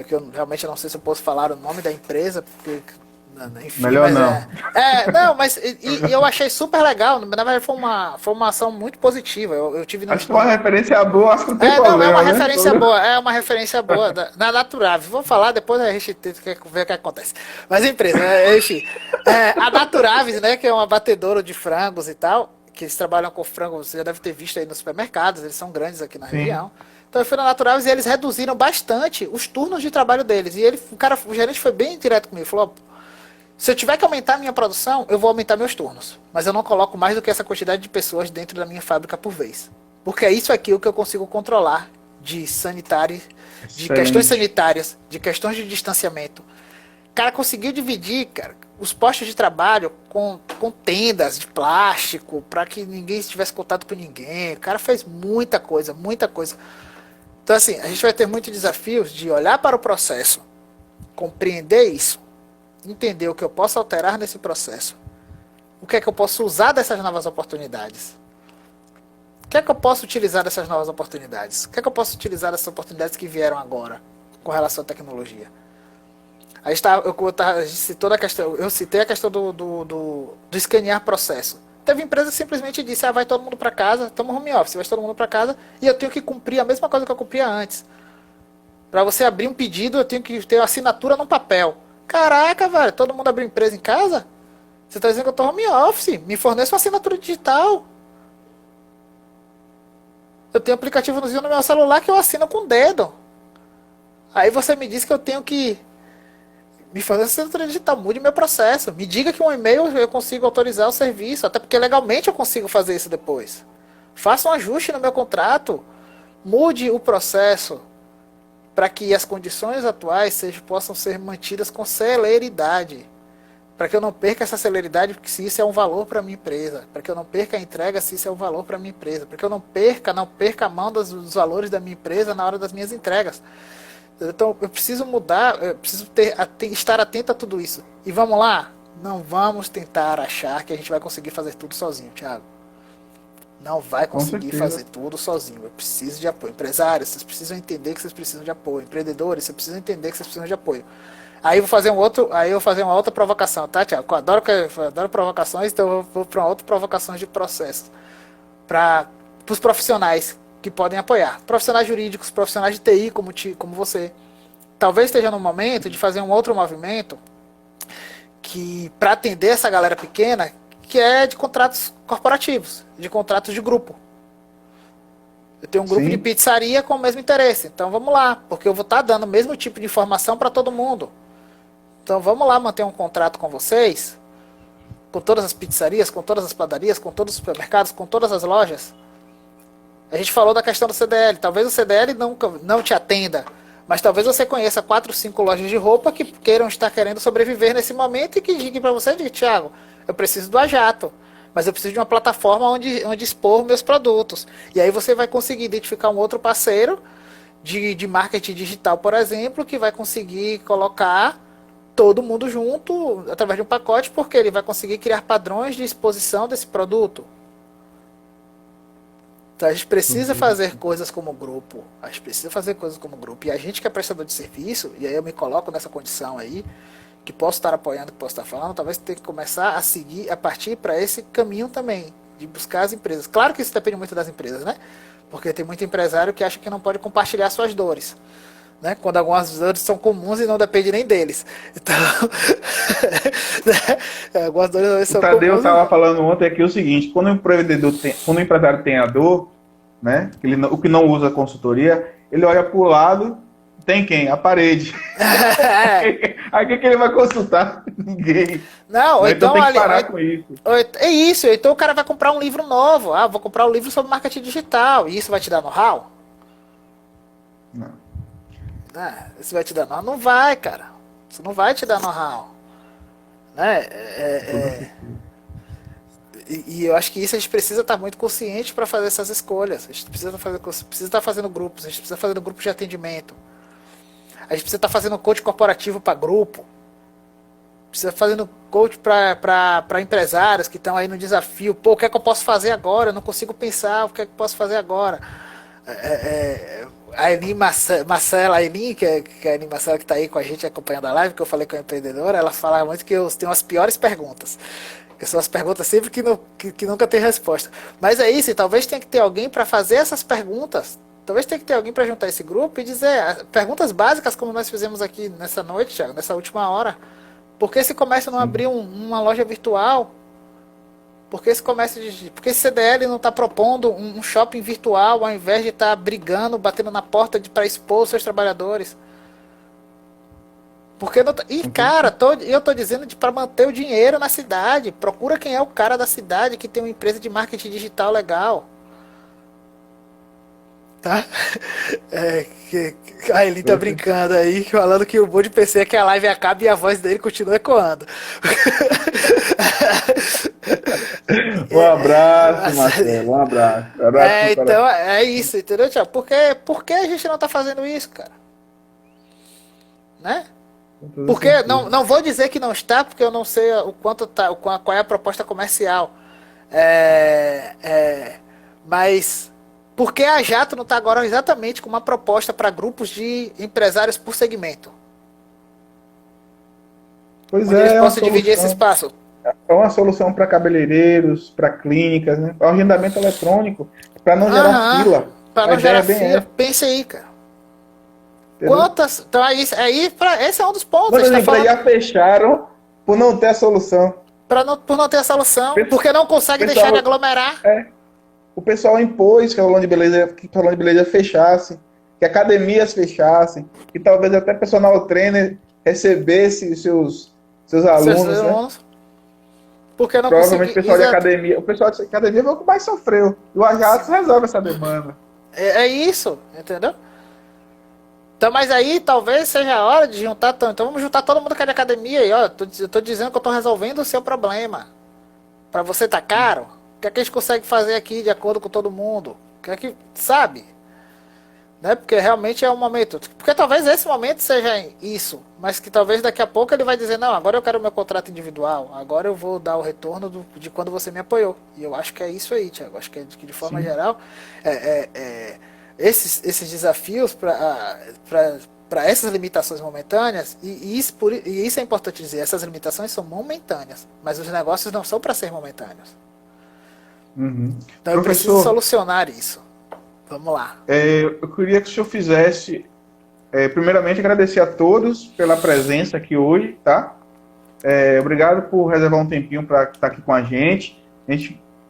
Que eu realmente não sei se eu posso falar o nome da empresa, porque enfim, melhor não. Não, mas e eu achei super legal. Na verdade foi uma ação muito positiva. Eu tive no acho que uma referência boa, acho que não tem problema. Não, é uma né? referência boa, é uma referência boa na Naturav. Vou falar, depois a gente tem que ver o que acontece. Mas empresa, a Naturav, né, que é uma batedora de frangos e tal, que eles trabalham com frango, você já deve ter visto aí nos supermercados, eles são grandes aqui na região. Então eu fui na Naturav e eles reduziram bastante os turnos de trabalho deles. E o gerente foi bem direto comigo, falou, se eu tiver que aumentar a minha produção, eu vou aumentar meus turnos. Mas eu não coloco mais do que essa quantidade de pessoas dentro da minha fábrica por vez. Porque é isso aqui o que eu consigo controlar de sanitário, de questões sanitárias, de questões de distanciamento, O cara conseguiu dividir, cara, os postos de trabalho com tendas de plástico para que ninguém tivesse contato com ninguém. O cara fez muita coisa, muita coisa. Então, assim, a gente vai ter muitos desafios de olhar para o processo, compreender isso, entender o que eu posso alterar nesse processo, o que é que eu posso usar dessas novas oportunidades, o que é que eu posso utilizar dessas novas oportunidades, o que é que eu posso utilizar dessas oportunidades que vieram agora com relação à tecnologia. Aí está, citou a questão, eu citei a questão do escanear processo. Teve empresa que simplesmente disse, vai todo mundo para casa, estamos home office, vai todo mundo para casa e eu tenho que cumprir a mesma coisa que eu cumpria antes. Para você abrir um pedido, eu tenho que ter uma assinatura num papel. Caraca, velho, todo mundo abriu empresa em casa? Você está dizendo que eu estou home office, me forneça uma assinatura digital. Eu tenho aplicativo no meu celular que eu assino com o dedo. Aí você me diz que eu tenho que me fazer assinatura digital, mude meu processo. Me diga que um e-mail eu consigo autorizar o serviço, até porque legalmente eu consigo fazer isso depois. Faça um ajuste no meu contrato, mude o processo para que as condições atuais possam ser mantidas com celeridade. Para que eu não perca essa celeridade, se isso é um valor para a minha empresa. Para que eu não perca a entrega, se isso é um valor para a minha empresa. Para que eu não perca a mão dos valores da minha empresa na hora das minhas entregas. Então eu preciso mudar, eu preciso estar atento a tudo isso. E vamos lá, não vamos tentar achar que a gente vai conseguir fazer tudo sozinho, Thiago. Não vai conseguir fazer tudo sozinho. Eu preciso de apoio. Empresários, vocês precisam entender que vocês precisam de apoio. Empreendedores, vocês precisam entender que vocês precisam de apoio. Aí eu vou fazer uma outra provocação, tá, Thiago? Eu adoro provocações, então eu vou para uma outra provocação de processo. Para os profissionais que podem apoiar. Profissionais jurídicos, profissionais de TI como você. Talvez esteja no momento de fazer um outro movimento que para atender essa galera pequena, que é de contratos corporativos, de contratos de grupo. Eu tenho um grupo de pizzaria com o mesmo interesse. Então vamos lá, porque eu vou estar dando o mesmo tipo de informação para todo mundo. Então vamos lá manter um contrato com vocês, com todas as pizzarias, com todas as padarias, com todos os supermercados, com todas as lojas. A gente falou da questão do CDL. Talvez o CDL não te atenda, mas talvez você conheça 4, 5 lojas de roupa que queiram estar querendo sobreviver nesse momento e que digam para você, Thiago, eu preciso do Ajato, mas eu preciso de uma plataforma onde expor meus produtos. E aí você vai conseguir identificar um outro parceiro de marketing digital, por exemplo, que vai conseguir colocar todo mundo junto através de um pacote, porque ele vai conseguir criar padrões de exposição desse produto. Então a gente precisa fazer coisas como grupo. A gente precisa fazer coisas como grupo. E a gente que é prestador de serviço, e aí eu me coloco nessa condição aí, que posso estar apoiando, que posso estar falando, talvez tenha que começar a seguir, a partir para esse caminho também, de buscar as empresas. Claro que isso depende muito das empresas, né? Porque tem muito empresário que acha que não pode compartilhar suas dores, né? Quando algumas dores são comuns e não depende nem deles. Então, né? Algumas dores são comuns. O Tadeu estava falando ontem aqui o seguinte: quando o empresário tem a dor, né? O que não usa consultoria, ele olha para o lado, tem quem? A parede. Aí o que ele vai consultar? Ninguém. Não, então tem que parar com isso. É isso, então o cara vai comprar um livro novo. Vou comprar um livro sobre marketing digital. E isso vai te dar know-how? Não. Isso vai te dar know-how? Não vai, cara. Isso não vai te dar know-how. Né? E eu acho que isso a gente precisa estar muito consciente para fazer essas escolhas. A gente precisa estar fazendo grupos, a gente precisa fazer grupos de atendimento. A gente precisa estar fazendo coach corporativo para grupo. Precisa fazendo coach para empresários que estão aí no desafio. Pô, o que é que eu posso fazer agora? Eu não consigo pensar o que é que eu posso fazer agora. A Elin Marcela, que é a Elin Marcela que está aí com a gente acompanhando a live, que eu falei com a empreendedora, ela fala muito que eu tenho as piores perguntas. Que são as perguntas sempre que nunca tem resposta. Mas é isso, e talvez tenha que ter alguém para fazer essas perguntas. Talvez tenha que ter alguém para juntar esse grupo e dizer perguntas básicas, como nós fizemos aqui nessa noite, Thiago, nessa última hora. Por que esse comércio não abriu uma loja virtual? Por que esse esse CDL não está propondo um shopping virtual ao invés de estar brigando, batendo na porta para expor os seus trabalhadores? Porque não, cara, eu tô dizendo para manter o dinheiro na cidade. Procura quem é o cara da cidade que tem uma empresa de marketing digital legal. tá? A Eli tá brincando aí, falando que o bom de PC é que a live acaba e a voz dele continua ecoando. Um abraço, Marcelo. Um abraço. Um abraço no Então coração. é isso, entendeu, Thiago? Por que a gente não tá fazendo isso, cara? Né? Com todo Porque sentido. não vou dizer que não está, porque eu não sei o quanto tá, qual é a proposta comercial. É, é, mas por que a Jato não está agora exatamente com uma proposta para grupos de empresários por segmento? Pois Onde eles é uma possam dividir esse solução. espaço. É uma solução para cabeleireiros, para clínicas, né? Para o agendamento eletrônico, para não gerar Aham, fila. para A não ideia gerar é bem fila. essa, Pense aí, cara. entendeu? Quantas. Então esse é um dos pontos. A Muitas gente está empresas falando já fecharam por não ter a solução. por não ter a solução, O porque não consegue deixar de pessoal, aglomerar. o pessoal impôs que o salão de beleza fechasse, que academias fechassem, que talvez até personal trainer recebesse seus Seus alunos, né? alunos, porque não Provavelmente o conseguiu. pessoal de academia, o pessoal de academia foi o que mais sofreu. E o Ajax resolve essa demanda. É isso, entendeu? Então, mas aí talvez seja a hora de juntar. Então vamos juntar todo mundo que é de academia aí, ó. Eu tô dizendo que eu tô resolvendo o seu problema. Pra você tá caro? O que é que a gente consegue fazer aqui de acordo com todo mundo? O que é que. Sabe? Né? Porque realmente é um momento. Porque talvez esse momento seja isso. Mas que talvez daqui a pouco ele vai dizer, não, agora eu quero o meu contrato individual. Agora eu vou dar o retorno de quando você me apoiou. E eu acho que é isso aí, Thiago. Acho que de forma Sim. geral. Esses desafios para essas limitações momentâneas, e isso é importante dizer, essas limitações são momentâneas, mas os negócios não são para ser momentâneos. Uhum. Então eu preciso Professor, solucionar isso. Vamos lá. eu queria que o senhor fizesse, primeiramente, agradecer a todos pela presença aqui hoje, tá? Obrigado por reservar um tempinho para estar aqui com a gente.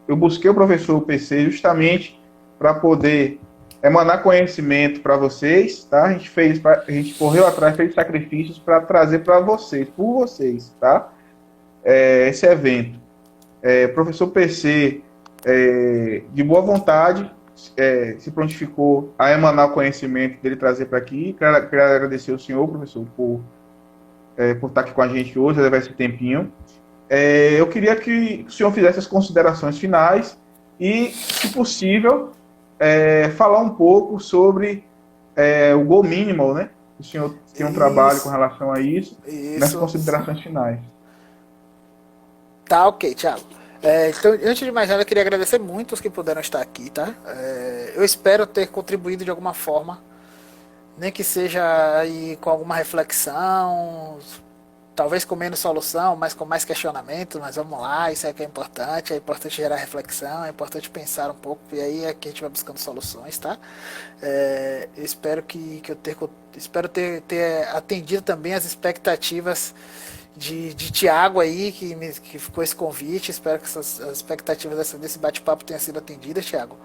Eu busquei o professor PC justamente para poder emanar conhecimento para vocês, tá? A gente correu atrás, fez sacrifícios para trazer para vocês, por vocês, tá? Esse evento. Professor PC, de boa vontade, se prontificou a emanar o conhecimento dele trazer para aqui. Quero agradecer ao senhor, professor, por estar aqui com a gente hoje, levar esse tempinho. Eu queria que o senhor fizesse as considerações finais e, se possível, falar um pouco sobre o Go Minimal, né? O senhor tem um trabalho com relação a isso, nas considerações finais. Tá, ok, Thiago. Então, antes de mais nada, eu queria agradecer muito os que puderam estar aqui, tá? Eu espero ter contribuído de alguma forma, nem que seja aí com alguma reflexão, talvez com menos solução, mas com mais questionamento, mas vamos lá, isso é que é importante gerar reflexão, é importante pensar um pouco, e aí é que a gente vai buscando soluções, tá? Eu espero espero ter atendido também as expectativas de Tiago aí, que ficou esse convite, espero que as expectativas desse bate-papo tenham sido atendidas, Tiago.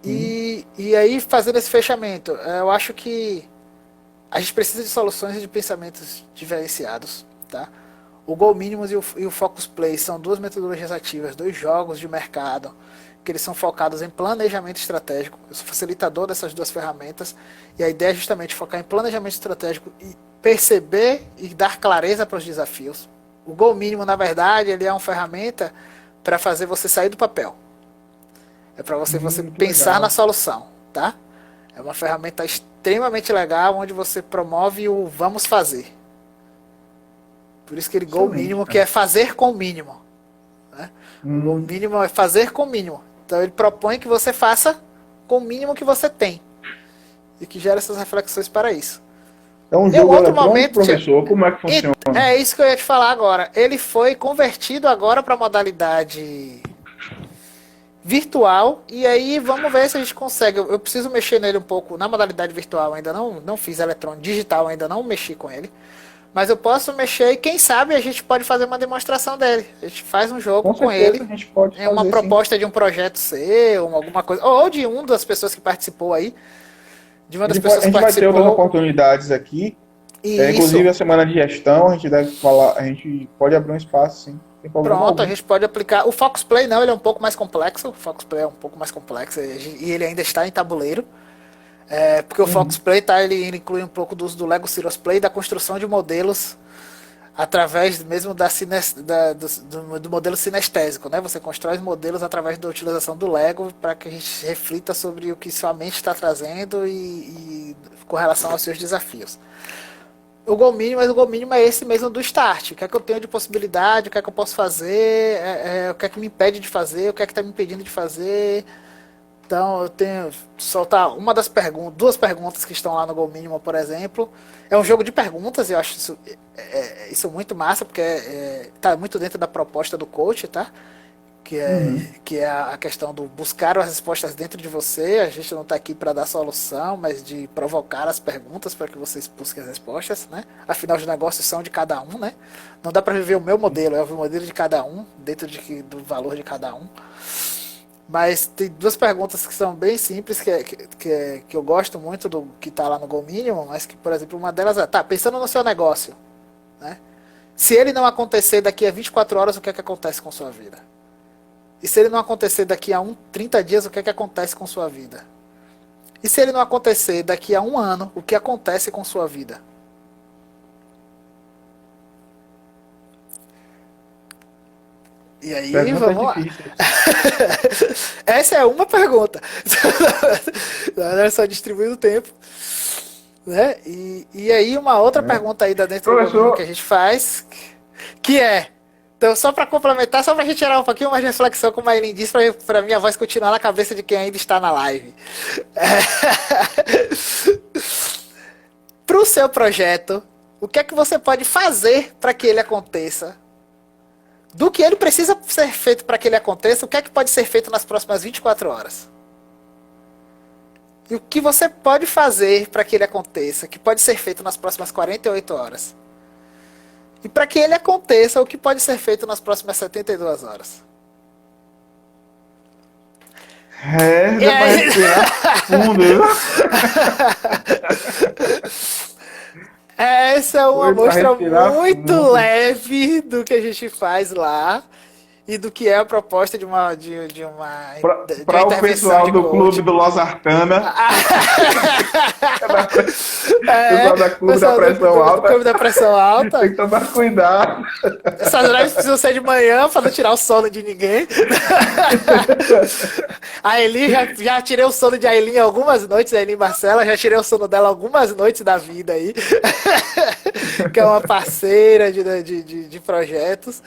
E aí, fazendo esse fechamento, eu acho que a gente precisa de soluções e de pensamentos diferenciados, tá? O Goal Minimus e o Focus Play são duas metodologias ativas, dois jogos de mercado, que eles são focados em planejamento estratégico. Eu sou facilitador dessas duas ferramentas, e a ideia é justamente focar em planejamento estratégico e perceber e dar clareza para os desafios. O Goal Mínimo, na verdade, ele é uma ferramenta para fazer você sair do papel. É para você pensar legal. na solução, tá? É uma ferramenta extremamente legal, onde você promove o vamos fazer. Por isso que ele Goal Mínimo, que é fazer com o mínimo. Né? O Goal Mínimo é fazer com o mínimo. Então ele propõe que você faça com o mínimo que você tem. E que gera essas reflexões para isso. É um jogo eletrônico, professor? Como é que funciona? É isso que eu ia te falar agora. Ele foi convertido agora para a modalidade virtual, e aí vamos ver se a gente consegue. Eu preciso mexer nele um pouco na modalidade virtual, ainda não fiz eletrônico, digital ainda não mexi com ele, mas eu posso mexer e quem sabe a gente pode fazer uma demonstração dele. A gente faz um jogo com ele, a gente pode fazer, uma proposta de um projeto seu, alguma coisa, ou de uma das pessoas que participou aí, de uma das pessoas que participou. A gente vai ter outras oportunidades aqui. Inclusive a semana de gestão, a gente pode abrir um espaço, sim. Tem problema Pronto, a algum. gente pode aplicar. O Focus Play não, ele é um pouco mais complexo. O Focus Play é um pouco mais complexo e ele ainda está em tabuleiro. Porque o Focus Uhum. Play tá, ele inclui um pouco do uso do Lego Serious Play, da construção de modelos através mesmo do modelo sinestésico, né? Você constrói os modelos através da utilização do Lego para que a gente reflita sobre o que sua mente está trazendo e com relação aos seus desafios. O Goal Mínimo, mas o Goal Mínimo é esse mesmo do start. O que é que eu tenho de possibilidade, o que é que eu posso fazer, o que é que me impede de fazer, o que é que está me impedindo de fazer. Então eu tenho soltar uma das perguntas, duas perguntas que estão lá no Goal Mínimo, por exemplo. É um jogo de perguntas e eu acho isso muito massa, porque está muito dentro da proposta do coach, tá? Uhum. Que é a questão do buscar as respostas dentro de você. A gente não está aqui para dar solução, mas de provocar as perguntas para que vocês busquem as respostas, né? Afinal, os negócios são de cada um, né? Não dá para viver o meu modelo, é o modelo de cada um, dentro do valor de cada um. Mas tem duas perguntas que são bem simples, que eu gosto muito do que está lá no Goal Minimum, mas que, por exemplo, uma delas é, tá, pensando no seu negócio, né? Se ele não acontecer daqui a 24 horas, o que é que acontece com sua vida? E se ele não acontecer daqui a 30 dias, o que é que acontece com sua vida? E se ele não acontecer daqui a um ano, o que acontece com sua vida? E aí, Perguntas vamos lá. difíceis. Essa é uma pergunta. Era só distribuir o tempo. Né? E aí, uma outra Né? pergunta aí da dentro do domínio que a Professor, gente faz, que é. Então, só para complementar, só para a gente tirar um pouquinho mais de reflexão, como a Aileen disse, para minha voz continuar na cabeça de quem ainda está na live. Para o seu projeto, o que é que você pode fazer para que ele aconteça? Do que ele precisa ser feito para que ele aconteça, o que é que pode ser feito nas próximas 24 horas? E o que você pode fazer para que ele aconteça, que pode ser feito nas próximas 48 horas? E para que ele aconteça, o que pode ser feito nas próximas 72 horas? E dá para aí... respirar fundo, viu? Essa é uma Foi para amostra respirar muito fundo. leve do que a gente faz lá e do que é a proposta de uma Para o intervenção pessoal de do clube coaching. do Los Artana, o É, pessoal da clube da pessoal pressão do Clube alta, da Pressão tem Alta. que tomar cuidado. Essas lives precisam ser de manhã para não tirar o sono de ninguém. A Aileen, já tirei o sono de Aileen algumas noites, a Aileen Marcela, já tirei o sono dela algumas noites da vida aí. Que é uma parceira de projetos.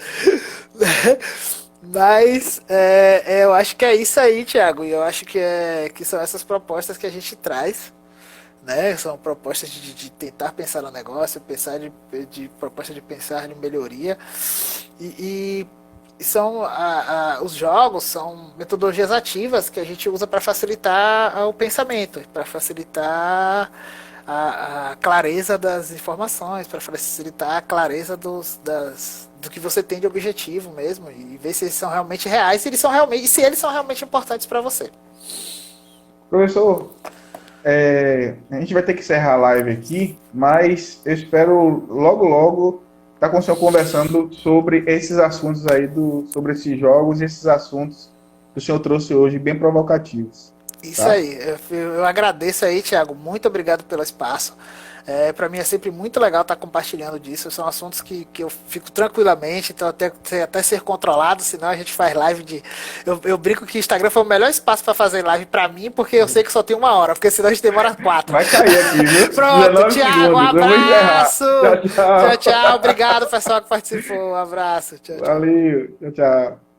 Mas eu acho que é isso aí, Thiago. E eu acho que são essas propostas que a gente traz. Né? São propostas de tentar pensar no negócio, pensar de proposta de pensar em melhoria. E são os jogos são metodologias ativas que a gente usa para facilitar o pensamento, para facilitar a clareza das informações, para facilitar a clareza do que você tem de objetivo mesmo e ver se eles são realmente reais, se eles são realmente importantes para você. Professor, a gente vai ter que encerrar a live aqui, mas eu espero logo, logo estar com o senhor conversando sobre esses assuntos aí, sobre esses jogos e esses assuntos que o senhor trouxe hoje, bem provocativos. Isso Tá? aí, eu agradeço aí, Thiago, muito obrigado pelo espaço. Para mim é sempre muito legal estar compartilhando disso. São assuntos que eu fico tranquilamente, então até ser controlado, senão a gente faz live de. Eu brinco que o Instagram foi o melhor espaço para fazer live para mim, porque eu sei que só tem 1 hora, porque senão a gente demora 4. Vai cair aqui, viu? Pronto, 19 Thiago, um segundos, eu vou encerrar. abraço! Tchau, tchau. Tchau, tchau. Obrigado, pessoal, que participou. Um abraço. Tchau, tchau. Valeu, tchau, tchau.